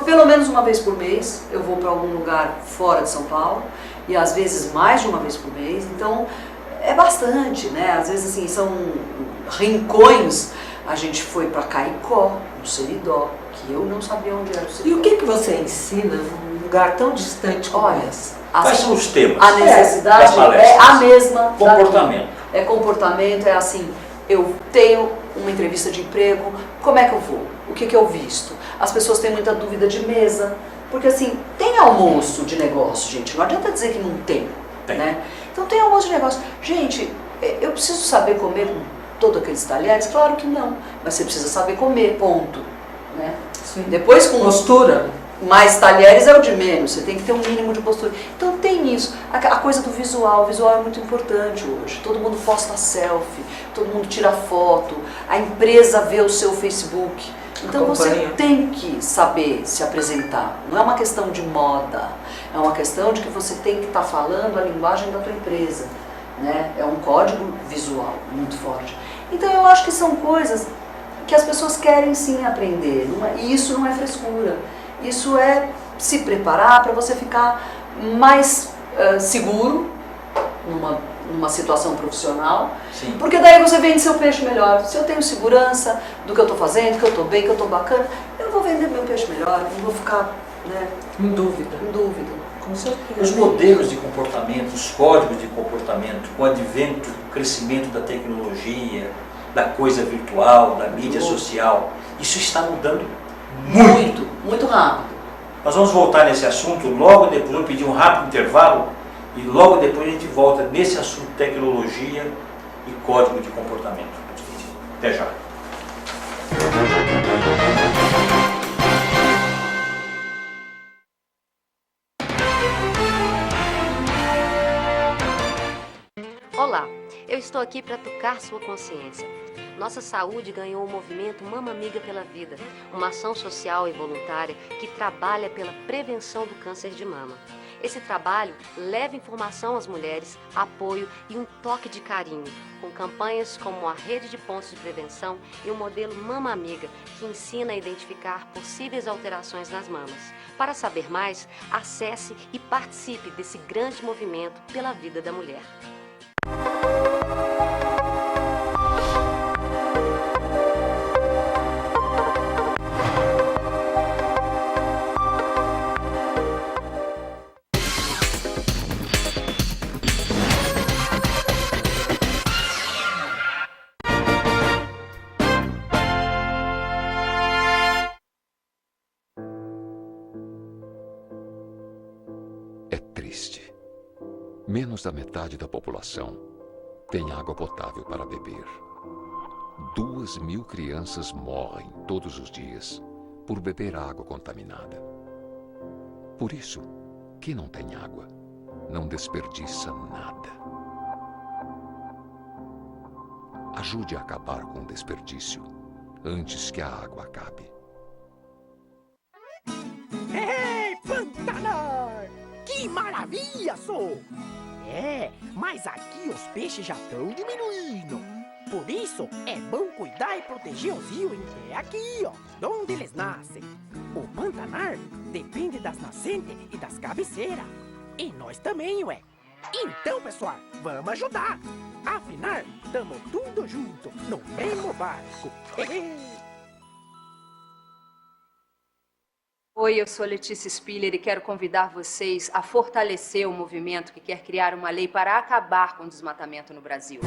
Pelo menos uma vez por mês eu vou para algum lugar fora de São Paulo e às vezes mais de uma vez por mês. Então é bastante, né? Às vezes assim, são rincões. A gente foi para Caicó, no Seridó, que eu não sabia onde era o Seridó. E o que você ensina num lugar tão distante como esse? Quais são os temas? A necessidade é a mesma. Comportamento. É comportamento, é assim, eu tenho uma entrevista de emprego, como é que eu vou? O que eu visto? As pessoas têm muita dúvida de mesa, porque assim, tem almoço de negócio, gente, não adianta dizer que não tem, né? Então tem almoço de negócio. Gente, eu preciso saber comer com todos aqueles talheres? Claro que não, mas você precisa saber comer, ponto, né? Sim. Depois com postura. Mais talheres é o de menos, você tem que ter um mínimo de postura. Então tem isso, a coisa do visual, o visual é muito importante hoje. Todo mundo posta selfie, todo mundo tira foto, a empresa vê o seu Facebook. Então você tem que saber se apresentar. Não é uma questão de moda, é uma questão de que você tem que estar falando a linguagem da tua empresa, né? É um código visual muito forte. Então eu acho que são coisas que as pessoas querem sim aprender, e isso não é frescura. Isso é se preparar para você ficar mais seguro numa situação profissional. Sim. Porque daí você vende seu peixe melhor. Se eu tenho segurança do que eu estou fazendo, que eu estou bem, que eu estou bacana, eu vou vender meu peixe melhor, não vou ficar, né, em dúvida. Com certeza. Os modelos de comportamento, os códigos de comportamento, com o advento, o crescimento da tecnologia, da coisa virtual, da mídia social, isso está mudando muito rápido. Nós vamos voltar nesse assunto logo depois, vamos pedir um rápido intervalo e logo depois a gente volta nesse assunto tecnologia e código de comportamento. Até já. Olá, eu estou aqui para tocar sua consciência. Nossa Saúde ganhou o movimento Mama Amiga pela Vida, uma ação social e voluntária que trabalha pela prevenção do câncer de mama. Esse trabalho leva informação às mulheres, apoio e um toque de carinho, com campanhas como a Rede de Pontos de Prevenção e o modelo Mama Amiga, que ensina a identificar possíveis alterações nas mamas. Para saber mais, acesse e participe desse grande movimento pela vida da mulher. Menos da metade da população tem água potável para beber. 2.000 crianças morrem todos os dias por beber água contaminada. Por isso, quem não tem água não desperdiça nada. Ajude a acabar com o desperdício antes que a água acabe. Ei, Pantanal! Que maravilha, sou! Mas aqui os peixes já estão diminuindo. Por isso, é bom cuidar e proteger os rios que é aqui, ó, onde eles nascem. O Pantanal depende das nascentes e das cabeceiras. E nós também, ué. Então, pessoal, vamos ajudar. Afinal, tamo tudo junto, no mesmo barco. Oi, eu sou Letícia Spiller e quero convidar vocês a fortalecer o movimento que quer criar uma lei para acabar com o desmatamento no Brasil.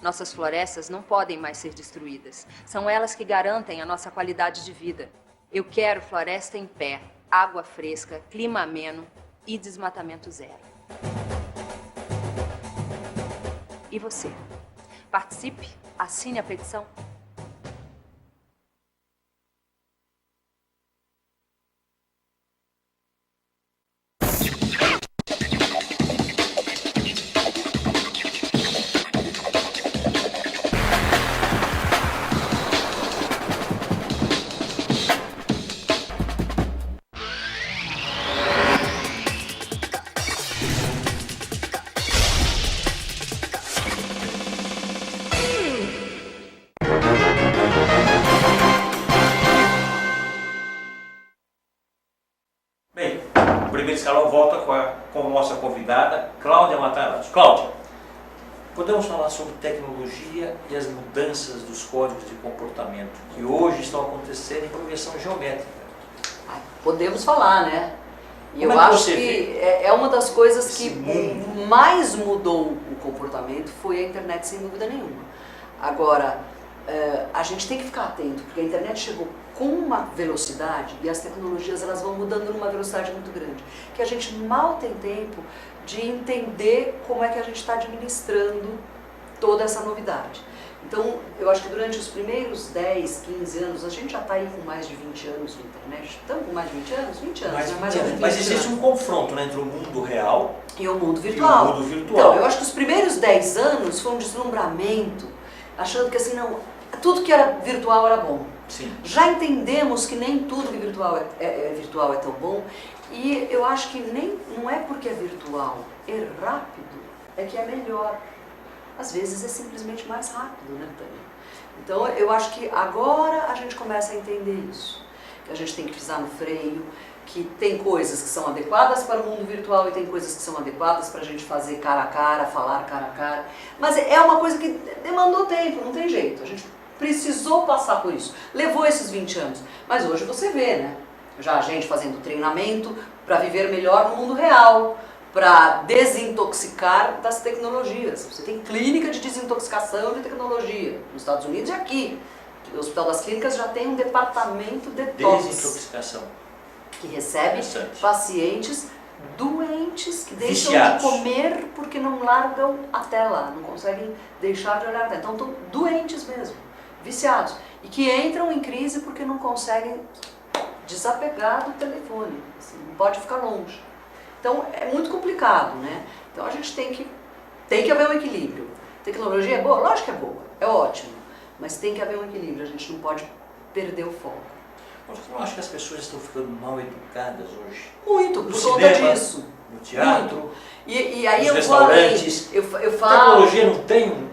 Nossas florestas não podem mais ser destruídas. São elas que garantem a nossa qualidade de vida. Eu quero floresta em pé, água fresca, clima ameno e desmatamento zero. E você? Participe, assine a petição. Bem, o primeiro escalão volta com a nossa convidada, Cláudia Matarazzo. Cláudia, podemos falar sobre tecnologia e as mudanças dos códigos de comportamento que hoje estão acontecendo em progressão geométrica? Podemos falar, né? E Como eu é que acho você que é uma das coisas esse que mundo? mais mudou o comportamento foi a internet, sem dúvida nenhuma. Agora, a gente tem que ficar atento, porque a internet chegou com uma velocidade e as tecnologias elas vão mudando numa velocidade muito grande, que a gente mal tem tempo de entender como é que a gente está administrando toda essa novidade. Então, eu acho que durante os primeiros 10, 15 anos, a gente já está aí com mais de 20 anos na internet. Estamos com mais de 20 anos? 20 anos, né? Mais ou menos 20 Mas existe anos. um confronto, né, entre o mundo real E o mundo virtual. e o mundo virtual. Então, eu acho que os primeiros 10 anos foi um deslumbramento, achando que assim, não, tudo que era virtual era bom. Sim. Já entendemos que nem tudo que virtual é tão bom, e eu acho que não é porque é virtual, é rápido, é que é melhor. Às vezes é simplesmente mais rápido, né, Tânia? Então eu acho que agora a gente começa a entender isso, que a gente tem que pisar no freio, que tem coisas que são adequadas para o mundo virtual e tem coisas que são adequadas para a gente fazer cara a cara, falar cara a cara, mas é uma coisa que demandou tempo, não tem jeito, a gente precisou passar por isso, levou esses 20 anos, mas hoje você vê, né, já a gente fazendo treinamento para viver melhor no mundo real, para desintoxicar das tecnologias. Você tem clínica de desintoxicação de tecnologia nos Estados Unidos e aqui. O Hospital das Clínicas já tem um departamento detox Desintoxicação. que recebe Interessante. pacientes doentes que deixam Viciados. de comer porque não largam a tela, não conseguem deixar de olhar a tela. Então estão doentes mesmo, viciados. E que entram em crise porque não conseguem desapegar do telefone, assim, não pode ficar longe. Então é muito complicado, né? Então a gente tem que haver um equilíbrio. Tecnologia é boa? Lógico que é boa, é ótimo, mas tem que haver um equilíbrio, a gente não pode perder o foco. Você não acha que as pessoas estão ficando mal educadas hoje? Muito, No por conta cinema, disso. no teatro, Muito. E aí nos eu vou além. restaurantes. Eu A falo... tecnologia não tem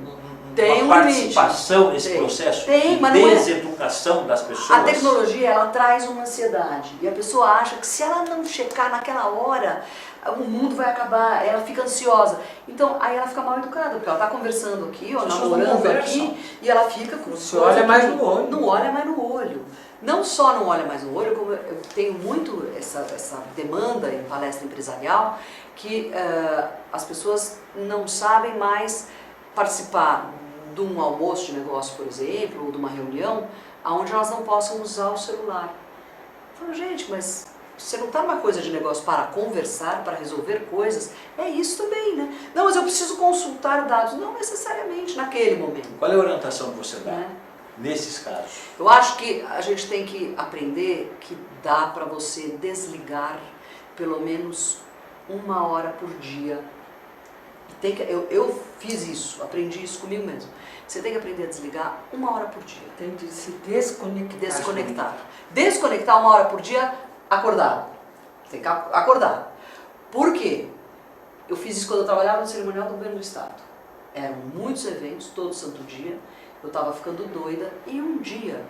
Tem uma um limite. participação nesse Tem. processo Tem, de mas não é- deseducação das pessoas? A tecnologia, ela traz uma ansiedade. E a pessoa acha que se ela não checar naquela hora, o mundo vai acabar, ela fica ansiosa. Então, aí ela fica mal educada, porque ela está conversando aqui, ó, As pessoas não namorando conversam. aqui, e ela fica com... Se olha mais no olho. Não olha mais no olho. Não só não olha mais no olho, como eu tenho muito essa demanda em palestra empresarial, que as pessoas não sabem mais participar de um almoço de negócio, por exemplo, ou de uma reunião, onde elas não possam usar o celular. Eu falo, gente, mas você não está numa coisa de negócio para conversar, para resolver coisas, é isso também, né? Não, mas eu preciso consultar dados. Não necessariamente naquele momento. Qual é a orientação que você dá Né? nesses casos? Eu acho que a gente tem que aprender que dá para você desligar pelo menos 1 hora por dia. Eu fiz isso, aprendi isso comigo mesmo. Você tem que aprender a desligar 1 hora por dia. Tem de se desconectar. Desconectar. Desconectar 1 hora por dia acordado. Tem que acordar. Por quê? Eu fiz isso quando eu trabalhava no cerimonial do governo do estado. Eram muitos eventos, todo santo dia. Eu estava ficando doida e um dia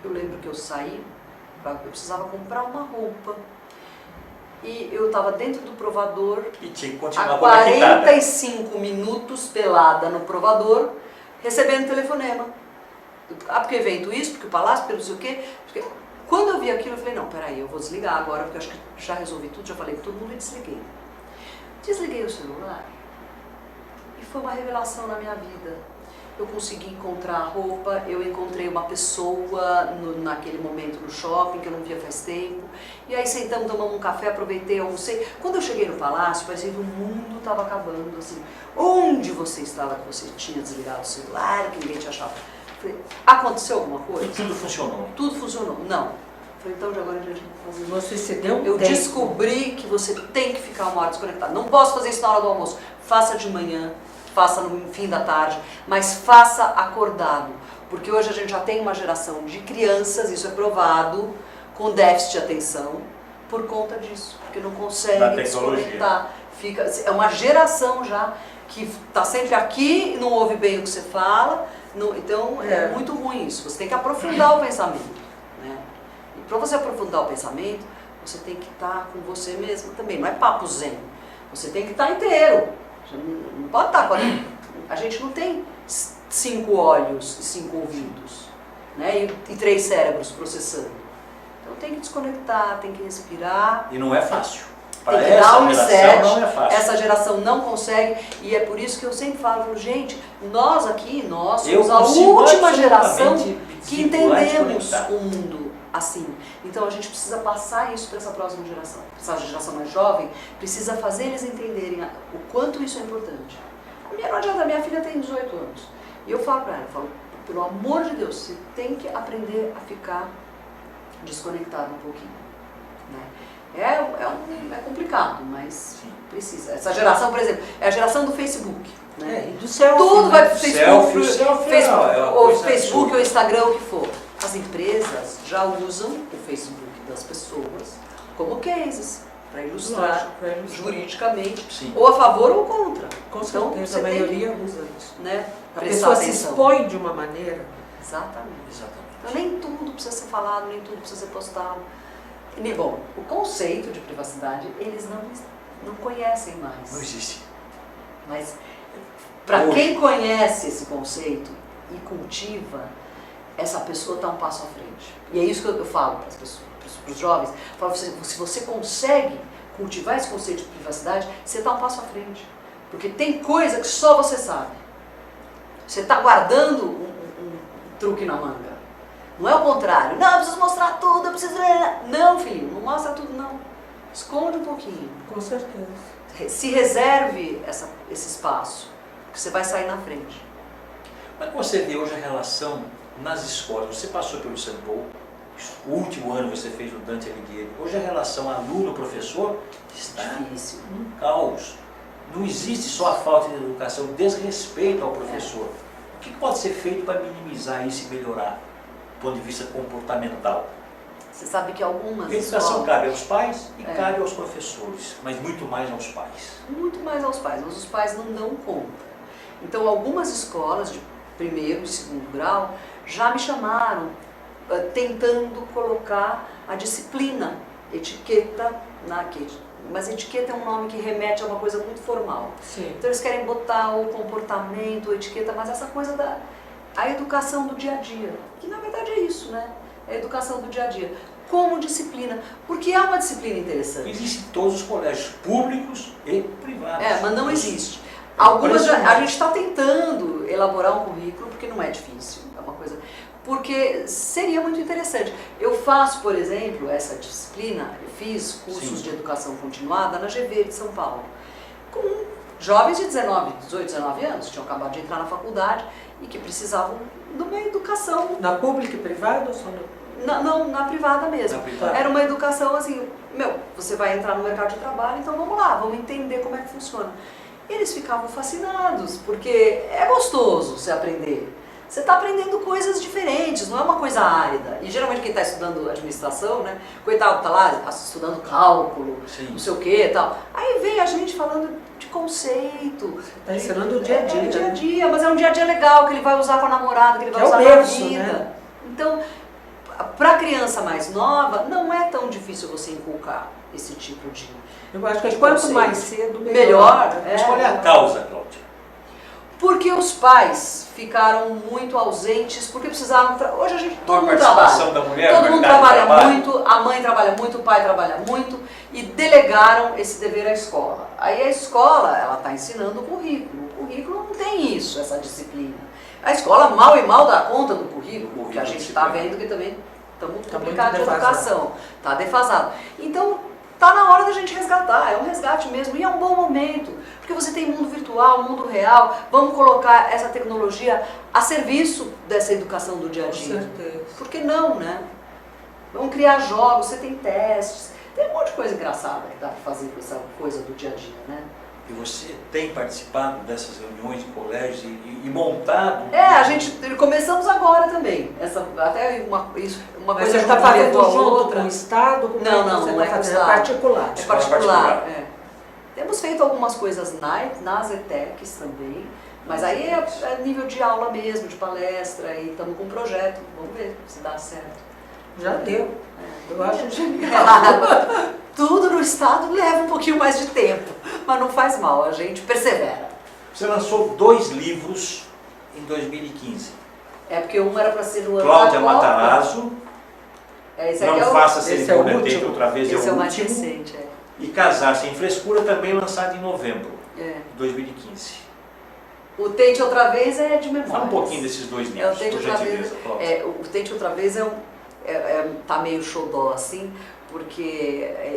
eu lembro que eu saí, eu precisava comprar uma roupa. e eu estava dentro do provador E tinha que há continuar conectada. 45 minutos pelada no provador, recebendo telefonema. Ah, porque evento isso, porque o palácio, porque não sei o quê. Porque... Quando eu vi aquilo, eu falei, não, peraí, eu vou desligar agora, porque eu acho que já resolvi tudo, já falei com todo mundo e desliguei. Desliguei o celular e foi uma revelação na minha vida. Eu consegui encontrar roupa, eu encontrei uma pessoa naquele momento no shopping, que eu não via faz tempo. E aí sentamos, tomamos um café, aproveitei, almocei. Quando eu cheguei no palácio, parecia que o mundo estava acabando, assim. Onde você estava que você tinha desligado o celular, que ninguém te achava? Falei, aconteceu alguma coisa? E tudo funcionou. Tudo funcionou. Não. Falei, então de agora em diante não vou fazer. Você se deu Eu tempo. descobri que você tem que ficar uma hora desconectado. Não posso fazer isso na hora do almoço. Faça de manhã, faça no fim da tarde, mas faça acordado. Porque hoje a gente já tem uma geração de crianças, isso é provado, com déficit de atenção, por conta disso. Porque não Da consegue tecnologia. desconectar. É uma geração já que está sempre aqui, não ouve bem o que você fala. Então é muito ruim isso. Você tem que aprofundar o pensamento. Né? E para você aprofundar o pensamento, você tem que estar com você mesmo também. Não é papo zen. Você tem que estar inteiro. Você não pode estar com a gente não tem 5 olhos e 5 ouvidos, né? E 3 cérebros processando. Então tem que desconectar, tem que respirar. E não é fácil. Tem Para que dar essa um geração reset. não é fácil. Essa geração não consegue, e é por isso que eu sempre falo, gente, nós Eu somos a consigo última geração absolutamente que desvincular e entendemos desconectar. o mundo assim. Então a gente precisa passar isso para essa próxima geração. Essa geração mais jovem precisa fazer eles entenderem o quanto isso é importante. Não adianta, minha filha tem 18 anos. E eu falo para ela, pelo amor de Deus, você tem que aprender a ficar desconectado um pouquinho. Né? É complicado, mas precisa. Essa geração, por exemplo, é a geração do Facebook. Né? E do selfie. Tudo vai pro O Facebook, selfie Facebook, é uma ou coisa Facebook absurda. ou Instagram, o que for. As empresas já usam o Facebook das pessoas como cases, para ilustrar Lógico, pra ilustrar. juridicamente, Sim. ou a favor ou contra. Com Então, certeza, você a tem maioria que, usa isso. né, A prestar pessoa se atenção. expõe de uma maneira. Exatamente. Exatamente. Então nem tudo precisa ser falado, nem tudo precisa ser postado. E, bom, o conceito de privacidade eles não conhecem mais. Não existe. Mas para Hoje. quem conhece esse conceito e cultiva, essa pessoa está um passo à frente. E é isso que eu falo para as pessoas, para os jovens. Eu falo, se você consegue cultivar esse conceito de privacidade, você está um passo à frente. Porque tem coisa que só você sabe. Você está guardando um truque na manga. Não é o contrário. Não, eu preciso mostrar tudo, eu preciso... Não, filhinho, não mostra tudo, não. Esconde um pouquinho. Com certeza. Se reserve esse espaço, que você vai sair na frente. Como é que você vê hoje a relação nas escolas? Você passou pelo São Paulo, o último ano você fez o Dante Alighieri. Hoje a relação aluno-professor está Difícil. um caos. Não existe só a falta de educação, o desrespeito ao professor. O que pode ser feito para minimizar isso e melhorar do ponto de vista comportamental? Você sabe que algumas A educação escolas, cabe aos pais e É. cabe aos professores, mas muito mais aos pais. muito mais aos pais, mas os pais não dão conta. Então algumas escolas de primeiro e segundo grau já me chamaram tentando colocar a disciplina, etiqueta mas etiqueta é um nome que remete a uma coisa muito formal. Sim. Então eles querem botar o comportamento, a etiqueta, mas essa coisa a educação do dia a dia, que na verdade é isso, né? É a educação do dia a dia, como disciplina, porque é uma disciplina interessante. Existe em todos os colégios públicos e privados. Mas não existe. Algumas a impressionante. gente está tentando elaborar um currículo, porque não é difícil, é uma coisa... Porque seria muito interessante. Eu faço, por exemplo, essa disciplina, eu fiz cursos Sim. de educação continuada na GV de São Paulo, com jovens de 18, 19 anos, que tinham acabado de entrar na faculdade e que precisavam de uma educação, Na pública e privada ou só no... não, na privada mesmo. Na privada. Era uma educação assim, você vai entrar no mercado de trabalho, então vamos lá, vamos entender como é que funciona. Eles ficavam fascinados, porque é gostoso você aprender. Você está aprendendo coisas diferentes, não é uma coisa árida. E geralmente quem está estudando administração, né, coitado, está lá estudando cálculo, Sim. não sei o que e tal. Aí vem a gente falando de conceito. Está ensinando o dia a dia. É o dia a dia, mas é um dia a dia legal, que ele vai usar com a namorada, que ele vai Que é o usar na berço, vida. né? Então, para a criança mais nova, não é tão difícil você inculcar esse tipo de... Eu acho que quanto conceito. mais cedo, Melhor. Mas qual é a causa, Cláudia? Porque os pais ficaram muito ausentes, porque precisavam... Hoje a gente, todo Uma mundo participação trabalha. da mulher, Todo mundo mercado de trabalha trabalho. muito, a mãe trabalha muito, o pai trabalha muito, e delegaram esse dever à escola. Aí a escola, ela está ensinando o currículo. O currículo não tem isso, essa disciplina. A escola mal e mal dá conta do currículo, que a gente está vendo que também está muito complicado de educação. Está defasado. Então, está na hora da gente resgatar, é um resgate mesmo, e é um bom momento, porque você tem mundo virtual, mundo real, vamos colocar essa tecnologia a serviço dessa educação do dia a dia. Com certeza. Por que não, né? Vamos criar jogos, você tem testes, tem um monte de coisa engraçada que dá para fazer com essa coisa do dia a dia, né? E você tem participado dessas reuniões em colégios e montado? A gente começamos agora também. Uma Mas coisa você está junto fazendo levou a junto outra. com o Estado? Como Não, é que não, você não está é com o fazendo? Estado. É particular. É Escola particular. particular. É. Temos feito algumas coisas nas ETECs também, mas aí é nível de aula mesmo, de palestra, e estamos com um projeto. Vamos ver se dá certo. Já deu. Eu acho genial. Tudo no Estado leva um pouquinho mais de tempo, mas não faz mal, a gente persevera. Você lançou 2 livros em 2015. É porque um era para ser no ano Cláudia da Copa. Matarazzo, Esse aqui Não é o, Faça esse Cerimônia é o Tenta último. Outra Vez, esse é é o o mais último. recente. E Casar Sem Frescura, também lançado em novembro É. de 2015. O Tente Outra Vez é de memória. Fala um pouquinho desses 2 É, o livros, Tente por Outra Vez, gentileza, Cláudia. o Tente Outra Vez tá meio xodó assim, porque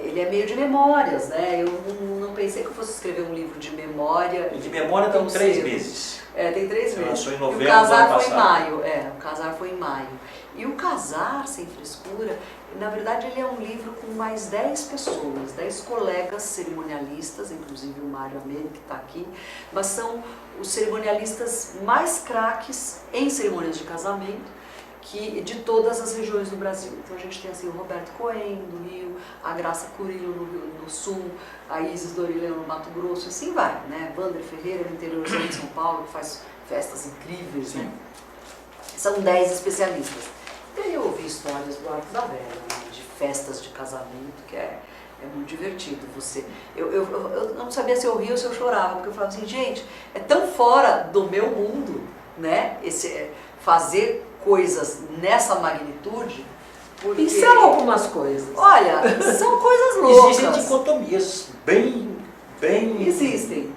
ele é meio de memórias, né? Eu não pensei que eu fosse escrever um livro de memória. E de memória tem tão 3 cedo. meses. Tem 3 Você meses. lançou em E novembro o do Casar ano foi em passado. maio. O Casar foi em maio. E o Casar Sem Frescura, na verdade ele é um livro com mais 10 pessoas, 10 colegas cerimonialistas, inclusive o Mário Amene que está aqui, mas são os cerimonialistas mais craques em cerimônias de casamento, de todas as regiões do Brasil. Então a gente tem assim o Roberto Cohen do Rio, a Graça Curilo no Sul, a Isis Dorileu no Mato Grosso, assim vai, né? Wander Ferreira no interior de São Paulo, que faz festas incríveis, né? São 10 especialistas. Daí eu ouvi histórias do Arco da Velha, né? De festas de casamento, que é muito divertido. Eu não sabia se eu ria ou se eu chorava, porque eu falava assim, gente, é tão fora do meu mundo, né? Fazer coisas nessa magnitude, porque... Pincela algumas coisas. Olha, são coisas loucas. Existem dicotomias bem Existem.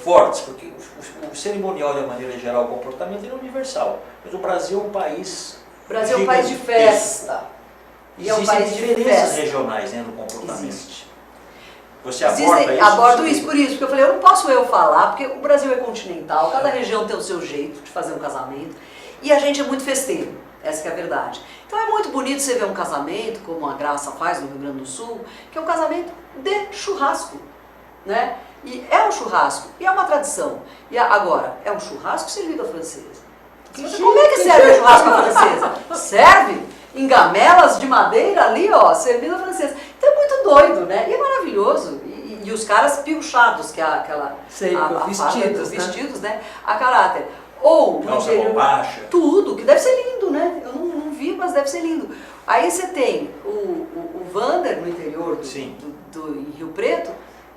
fortes, porque o cerimonial, de uma maneira geral, o comportamento é universal. Mas o Brasil é um país... O Brasil é um país de gigantesco. festa. E é um Existem país de diferenças festa. regionais, né, no comportamento. Existe. Você aborda isso? Abordo isso por isso, porque eu falei, eu não posso falar, porque o Brasil é continental, cada região tem o seu jeito de fazer um casamento, e a gente é muito festeiro, essa que é a verdade. Então é muito bonito você ver um casamento, como a Graça faz no Rio Grande do Sul, que é um casamento de churrasco, né? E é um churrasco, e é uma tradição. E agora, é um churrasco servido à francesa. Como é que serve o churrasco à francesa? Serve em gamelas de madeira ali, ó, servido à francesa. Então é muito doido, né? E é maravilhoso. E os caras piochados, que é aquela... Sei, vestidos, né? A caráter. Ou no Calça interior, bombacha. tudo, que deve ser lindo, né? Eu não vi, mas deve ser lindo. Aí você tem o Wander no interior em Rio Preto,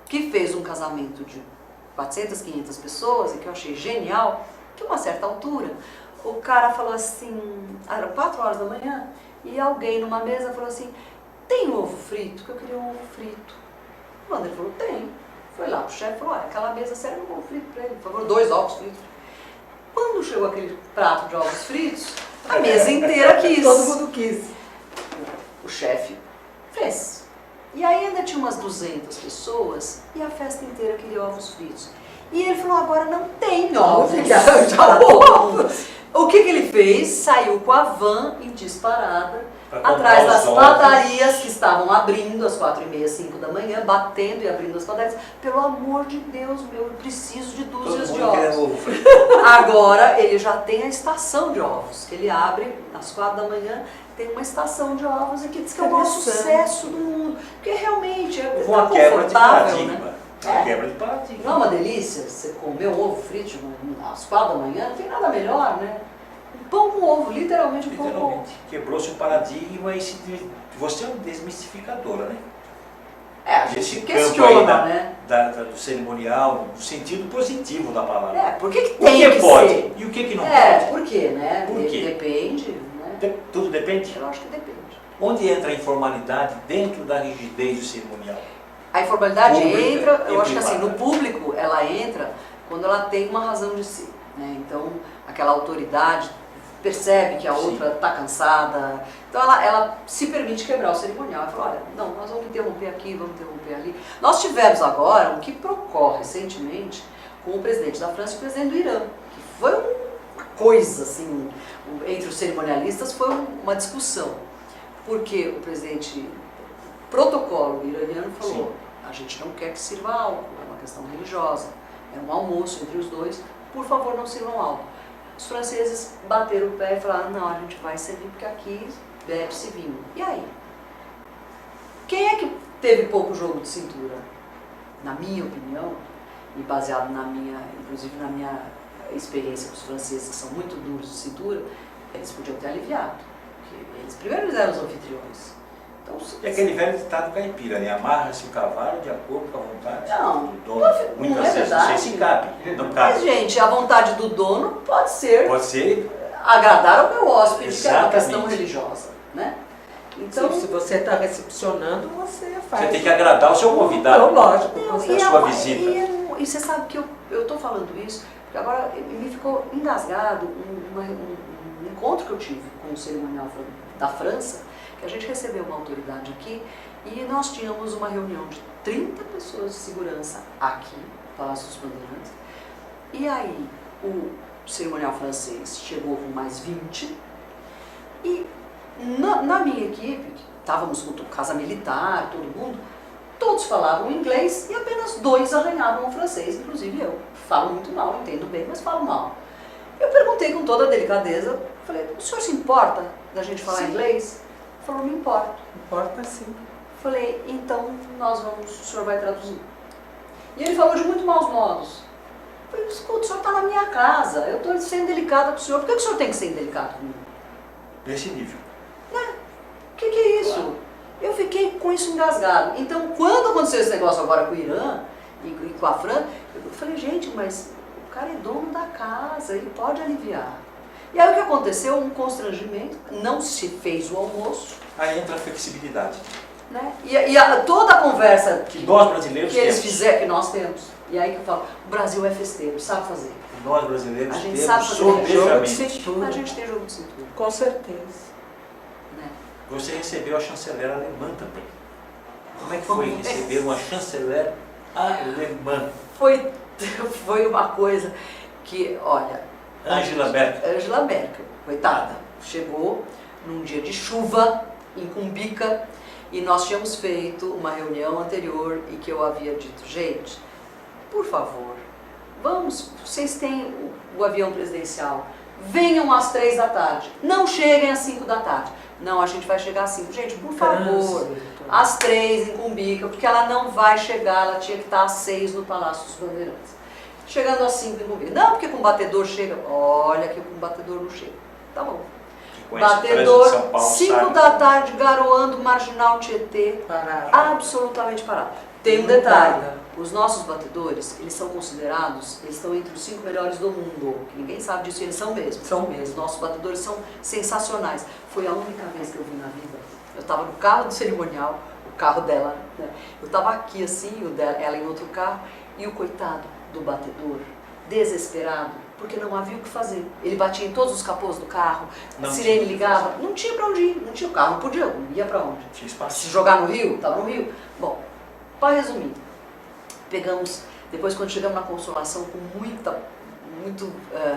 que fez um casamento de 400, 500 pessoas, e que eu achei genial, que a uma certa altura, o cara falou assim, eram 4 horas da manhã, e alguém numa mesa falou assim, tem ovo frito? Que eu queria um ovo frito. O Wander falou, tem. Foi lá pro chefe e falou, aquela mesa serve um ovo frito pra ele, por favor, 2 ovos fritos. Quando chegou aquele prato de ovos fritos, a mesa inteira quis. Todo mundo quis. O chefe fez. E aí ainda tinha umas 200 pessoas e a festa inteira queria ovos fritos. E ele falou, agora não tem ovos. O que ele fez? Saiu com a van em disparada, atrás das padarias que estavam abrindo às 4h30, 5 da manhã, batendo e abrindo as padarias. Pelo amor de Deus, eu preciso de dúzias de ovos. Agora ele já tem a estação de ovos, que ele abre às 4 da manhã, tem uma estação de ovos e que diz que é o maior sucesso do mundo. Porque realmente é uma quebra de paradigma. né? Uma quebra de paradigma. Não é uma delícia você comer um ovo frito às 4 da manhã? Não tem nada melhor, né? Um pão com ovo, literalmente um pão com ovo. Literalmente. Quebrou-se um paradigma e você é uma desmistificadora, né? A gente Esse questiona, campo aí né? do cerimonial, no sentido positivo da palavra. Por que O tem que que pode ser? e o que não pode? Por quê, né? Por quê? Depende, né? Tudo depende? Eu acho que depende. Onde entra a informalidade dentro da rigidez do cerimonial? A informalidade Pública entra, eu e acho que assim, no privada. público ela entra quando ela tem uma razão de ser, né? Então, aquela autoridade percebe que a Sim. outra está cansada, então ela se permite quebrar o cerimonial. Ela fala, olha, não, nós vamos interromper aqui, vamos interromper ali. Nós tivemos agora um quiprocó recentemente com o presidente da França e o presidente do Irã, que foi uma coisa assim, entre os cerimonialistas foi uma discussão, porque o presidente, protocolo iraniano falou, Sim. a gente não quer que sirva álcool, é uma questão religiosa, é um almoço entre os dois, por favor não sirvam álcool. Os franceses bateram o pé e falaram, não, a gente vai servir porque aqui bebe-se vinho. E aí? Quem é que teve pouco jogo de cintura? Na minha opinião, e baseado inclusive na minha experiência com os franceses, que são muito duros de cintura, eles podiam ter aliviado. Porque primeiro eles eram os anfitriões. Então, É aquele velho ditado caipira, né? Amarra-se o cavalo de acordo com a vontade Não, do dono. não Muitas é vezes verdade. não sei se cabe. Não Mas, cabe. gente, a vontade do dono pode ser Pode ser. agradar ao meu hóspede, que é uma Exatamente. questão religiosa, né? Então, Se você está recepcionando, você faz. Você tem que agradar o seu convidado. Não, lógico. não, você e, sua é visita. e você sabe que eu estou falando isso, porque agora me ficou engasgado um encontro que eu tive com o cerimonial da França, que a gente recebeu uma autoridade aqui e nós tínhamos uma reunião de 30 pessoas de segurança aqui, no Palácio dos Bandeirantes, e aí o cerimonial francês chegou com mais 20 e na minha equipe, estávamos com casa militar, todo mundo, todos falavam inglês e apenas 2 arranhavam o francês, inclusive eu. Falo muito mal, entendo bem, mas falo mal. Eu perguntei com toda a delicadeza, falei, o senhor se importa da gente falar Sim. inglês? Ele falou, não importa. Importa sim. Falei, então o senhor vai traduzir. E ele falou de muito maus modos. Falei, escuta, o senhor está na minha casa, eu estou sendo delicada com o senhor, por que o senhor tem que ser indelicado comigo? Nesse nível. O que é isso? Eu fiquei com isso engasgado. Então, quando aconteceu esse negócio agora com o Irã e com a França, eu falei, gente, mas o cara é dono da casa, ele pode aliviar. E aí o que aconteceu? Um constrangimento, não se fez o almoço, Aí entra a flexibilidade. né? Toda a conversa Que nós brasileiros que eles temos. fizeram, que nós temos. E aí que eu falo, o Brasil é festeiro, sabe fazer. Que nós brasileiros A gente temos sabe fazer jogo de sobejamente. cintura. A gente tem jogo de cintura, Com certeza. né? Você recebeu a chanceler alemã também. Como é que foi receber uma chanceler alemã? Foi uma coisa que, olha, Angela Merkel. Angela Merkel, coitada, chegou num dia de chuva em Cumbica e nós tínhamos feito uma reunião anterior e que eu havia dito, gente, por favor, vocês têm o avião presidencial, venham às 3 da tarde, não cheguem às 5 da tarde. Não, a gente vai chegar às 5. Gente, por favor, às 3 em Cumbica, porque ela não vai chegar, ela tinha que estar às 6 no Palácio dos Bandeirantes. Chegando às 5 em Cumbica. Não, porque com batedor chega. Olha que com batedor não chega. Tá bom. Que conhece o trânsito de São Batedor, Paulo, 5 sabe. da tarde, garoando, marginal Tietê, Parado. absolutamente parado. Tem um detalhe, os nossos batedores, eles são considerados, eles estão entre os 5 melhores do mundo, que ninguém sabe disso, eles são mesmo. São Os mesmo. nossos batedores são sensacionais. Foi a única vez que eu vi na vida. Eu estava no carro do cerimonial, o carro dela, né? Eu estava aqui assim, ela em outro carro, e o coitado do batedor, desesperado, porque não havia o que fazer. Ele batia em todos os capôs do carro, a Não sirene tinha o que ligava, fazer. não tinha para onde ir, não tinha o carro, não podia, não ia para onde. Tinha espaço. Se jogar no rio, estava no rio. Bom, para resumir, pegamos, depois quando chegamos na Consolação com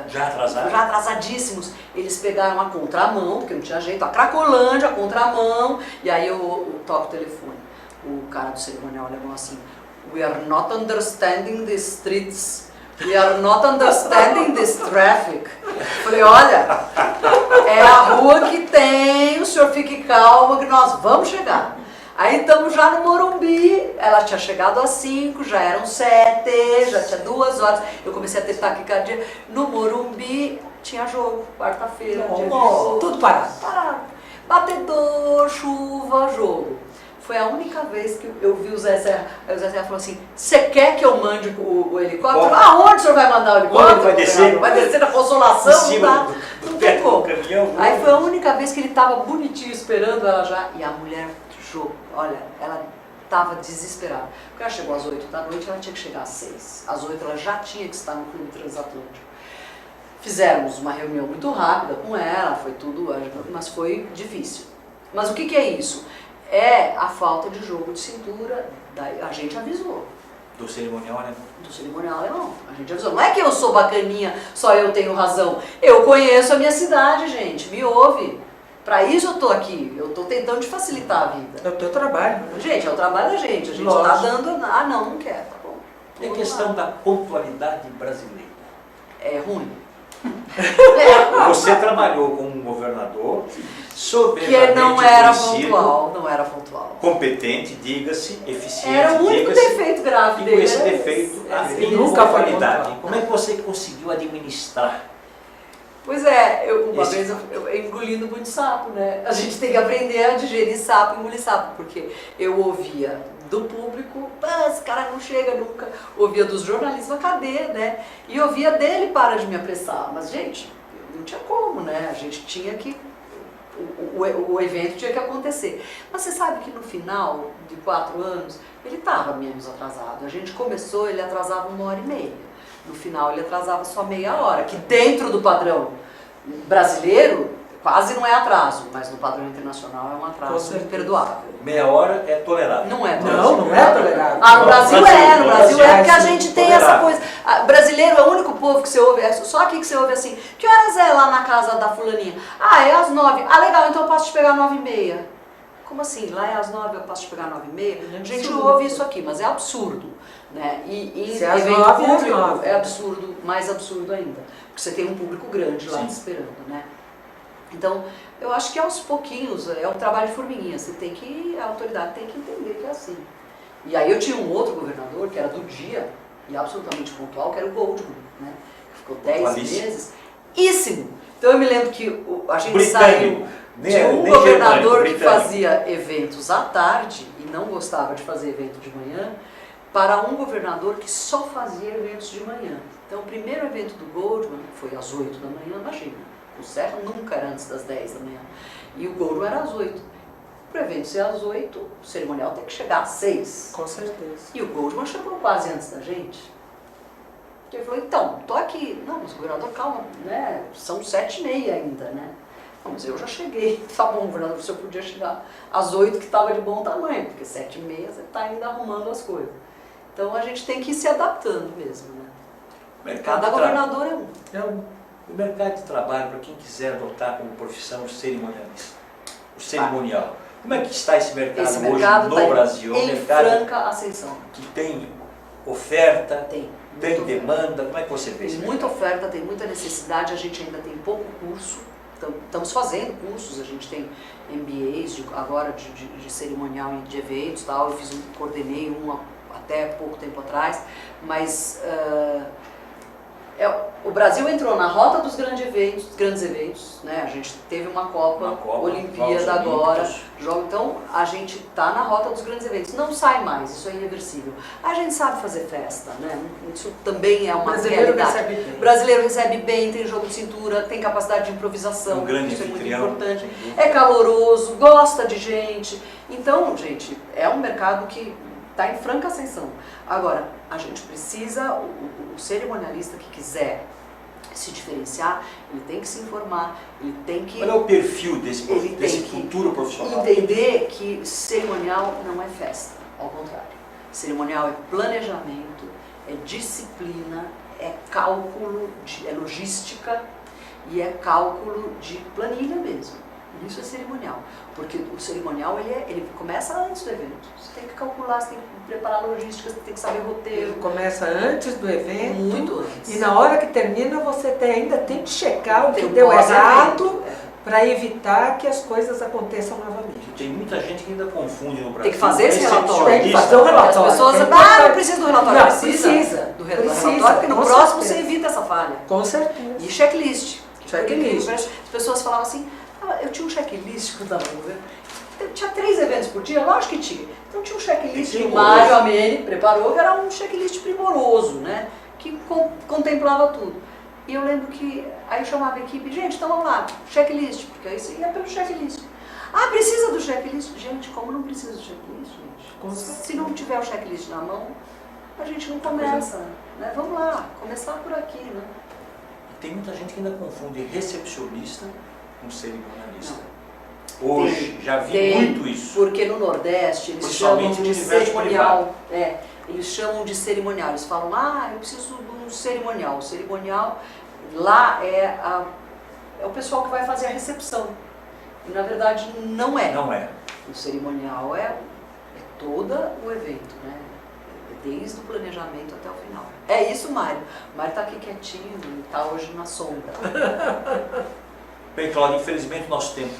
Já atrasado? já atrasadíssimos, eles pegaram a contramão, porque não tinha jeito, a Cracolândia, a contramão, e aí eu toco o telefone. O cara do cerimonial alemão assim, we are not understanding the streets, we are not understanding this traffic. Falei, olha, é a rua que tem, o senhor fique calmo que nós vamos chegar. Aí estamos já no Morumbi, ela tinha chegado às 5, já eram 7, já tinha 2 horas. Eu comecei a ter taquicardia. No Morumbi tinha jogo, quarta-feira, dia de jogo. Tudo parado. Parado. Batedor, chuva, jogo. Foi a única vez que eu vi o Zé Serra. Aí o Zé Serra falou assim: você quer que eu mande o helicóptero? Aonde o senhor vai mandar o helicóptero? Onde vai descer? Vai descer na Consolação? Em cima Não tem como. caminhão. Aí foi a única vez que ele estava bonitinho esperando ela já. E a mulher, olha, ela estava desesperada. Porque ela chegou às 8 da noite, ela tinha que chegar às 6. Às 8 ela já tinha que estar no Clube Transatlântico. Fizemos uma reunião muito rápida com ela, foi tudo, mas foi difícil. Mas o que é isso? É a falta de jogo de cintura, a gente avisou. Do cerimonial alemão. Do cerimonial alemão, a gente avisou. Não é que eu sou bacaninha, só eu tenho razão. Eu conheço a minha cidade, gente, me ouve. Para isso eu tô aqui, eu tô tentando te facilitar a vida. É o teu trabalho, né? Gente, é o trabalho da gente, a gente Lógico. tá dando... Ah, não quer, tá bom. É questão da pontualidade brasileira. É ruim. Você trabalhou com um governador Que não era pontual, não era pontual. competente, diga-se, eficiente, Era o único diga-se, defeito grave e dele. com esse era defeito, esse. a Ele nunca foi pontualidade. pontual. Como é que você conseguiu administrar? Pois é, uma Esse- vez eu engolindo muito sapo, né? A gente tem que aprender a digerir sapo e engolir sapo, porque eu ouvia do público, esse cara não chega nunca, ouvia dos jornalistas, mas cadê, né? E ouvia dele, para de me apressar. Mas, gente, não tinha como, né? A gente tinha que... O evento tinha que acontecer. Mas você sabe que no final de 4 anos, ele estava menos atrasado. A gente começou, ele atrasava 1h30. No final, ele atrasava só meia hora, que dentro do padrão brasileiro, quase não é atraso, mas no padrão internacional é um Com atraso certeza. imperdoável. Meia hora é tolerável. Não é Não é tolerável. Ah, no Brasil é, no Brasil é, porque a sim, gente tem essa tolerável. coisa. Brasileiro é o único povo que você ouve, só aqui que você ouve assim, que horas é lá na casa da fulaninha? Ah, é às 9. Ah, legal, então eu posso te pegar 9h30. Como assim? Lá é às 9, eu posso te pegar 9h30? A gente absurdo. ouve isso aqui, mas é absurdo. Né? E Se é às evento 9, é às público 9. é absurdo, mais absurdo ainda. Porque você tem um público grande lá Sim. te esperando, né? Então, eu acho que aos pouquinhos, é um trabalho de formiguinha, a autoridade tem que entender que é assim. E aí eu tinha um outro governador, que era do dia, e absolutamente pontual, que era o Goldman, né? Que ficou 10 Pontualíssimo. meses. Íssimo! Então eu me lembro que a gente Britânico. saiu de um Nem governador que britânico. fazia eventos à tarde e não gostava de fazer evento de manhã, para um governador que só fazia eventos de manhã. Então o primeiro evento do Goldman foi às 8 da manhã, imagina. O Serra nunca era antes das 10 da manhã. E o Goldman era às 8. Para o evento ser às 8, o cerimonial tem que chegar às 6. Com certeza. E o Goldman chegou quase antes da gente. Ele falou, então, tô aqui. Não, mas governador, calma, né? São 7h30 ainda, né? Não, mas eu já cheguei. Tá bom, governador, o senhor podia chegar às 8 que estava de bom tamanho, porque 7h30 você está ainda arrumando as coisas. Então a gente tem que ir se adaptando mesmo, né? Mercado Cada de tra- governador é um. O mercado de trabalho, para quem quiser adotar como profissão o cerimonialista, o cerimonial. Como é que está esse mercado, Esse hoje mercado no tá Brasil? É um em mercado franca ascensão. que tem oferta, Tem. tem Muito demanda. Como é que você vê Tem esse muita mercado? oferta, tem muita necessidade, a gente ainda tem pouco curso, estamos fazendo cursos, a gente tem MBAs agora de cerimonial e de eventos, tal. Eu coordenei até pouco tempo atrás, mas o Brasil entrou na rota dos grandes eventos, né? A gente teve uma Copa, Olimpíada Jogos agora, Olímpicos. então a gente está na rota dos grandes eventos, não sai mais, isso é irreversível. A gente sabe fazer festa, né? Isso também é O uma brasileiro realidade. recebe bem. O brasileiro recebe bem, tem jogo de cintura, tem capacidade de improvisação, Um grande isso é muito anfitrião, importante. sem dúvida. É caloroso, gosta de gente. Então, gente, é um mercado que está em franca ascensão. Agora, a gente precisa, o cerimonialista que quiser se diferenciar, ele tem que se informar, ele tem que Qual é o perfil desse Ele tem que futuro profissional? entender que cerimonial não é festa, ao contrário. Cerimonial é planejamento, é disciplina, é cálculo, é logística e é cálculo de planilha mesmo. Isso é cerimonial, porque o cerimonial ele começa antes do evento. Você tem que calcular, você tem que preparar logística, você tem que saber roteiro. Ele começa antes do evento. Muito antes. E na hora que termina, você ainda tem que checar o que Tem um deu pós-evento, errado para evitar que as coisas aconteçam novamente. Tem muita gente que ainda confunde no Brasil. Tem que fazer esse relatório. Tem que fazer o As relatório. pessoas, É não importante. precisa do relatório. Não, Precisa do relatório, porque no com próximo certeza. você evita essa falha. Com certeza. E checklist. Checklist. As pessoas falavam assim, eu tinha um checklist quando estava no governo. Eu tinha 3 eventos por dia? Lógico que tinha. Então tinha um checklist que o Mário Ameni preparou, que era um checklist primoroso, né? Que contemplava tudo. E eu lembro que aí eu chamava a equipe, gente, então vamos lá, checklist, porque aí você ia pelo checklist. Ah, precisa do checklist? Gente, como não precisa do checklist, gente? Se não tiver o checklist na mão, a gente não começa, né? Vamos lá, começar por aqui, né? Tem muita gente que ainda confunde recepcionista com cerimonialista. Hoje, já vi muito isso. Porque no Nordeste eles chamam Principalmente no de universo cerimonial. Eles chamam de cerimonial. Eles falam, eu preciso de um cerimonial. O cerimonial lá é o pessoal que vai fazer a recepção. E na verdade não é. Não é. O cerimonial é todo o evento, né? Desde o planejamento até o final. É isso, Mário. O Mário está aqui quietinho e está hoje na sombra. Bem, Cláudia, infelizmente o nosso tempo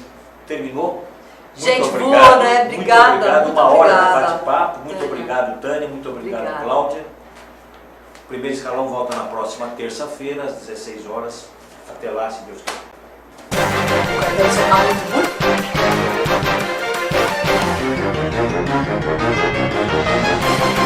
terminou. Gente, muito boa, obrigado, né? Obrigada. Muito obrigado, Muito uma hora de obrigada. bate-papo. Muito Tânia. obrigado, Tânia. Muito obrigado, Obrigada. Cláudia. O primeiro escalão volta na próxima terça-feira, às 16 horas. Até lá, se Deus quiser. Quero encerrar muito.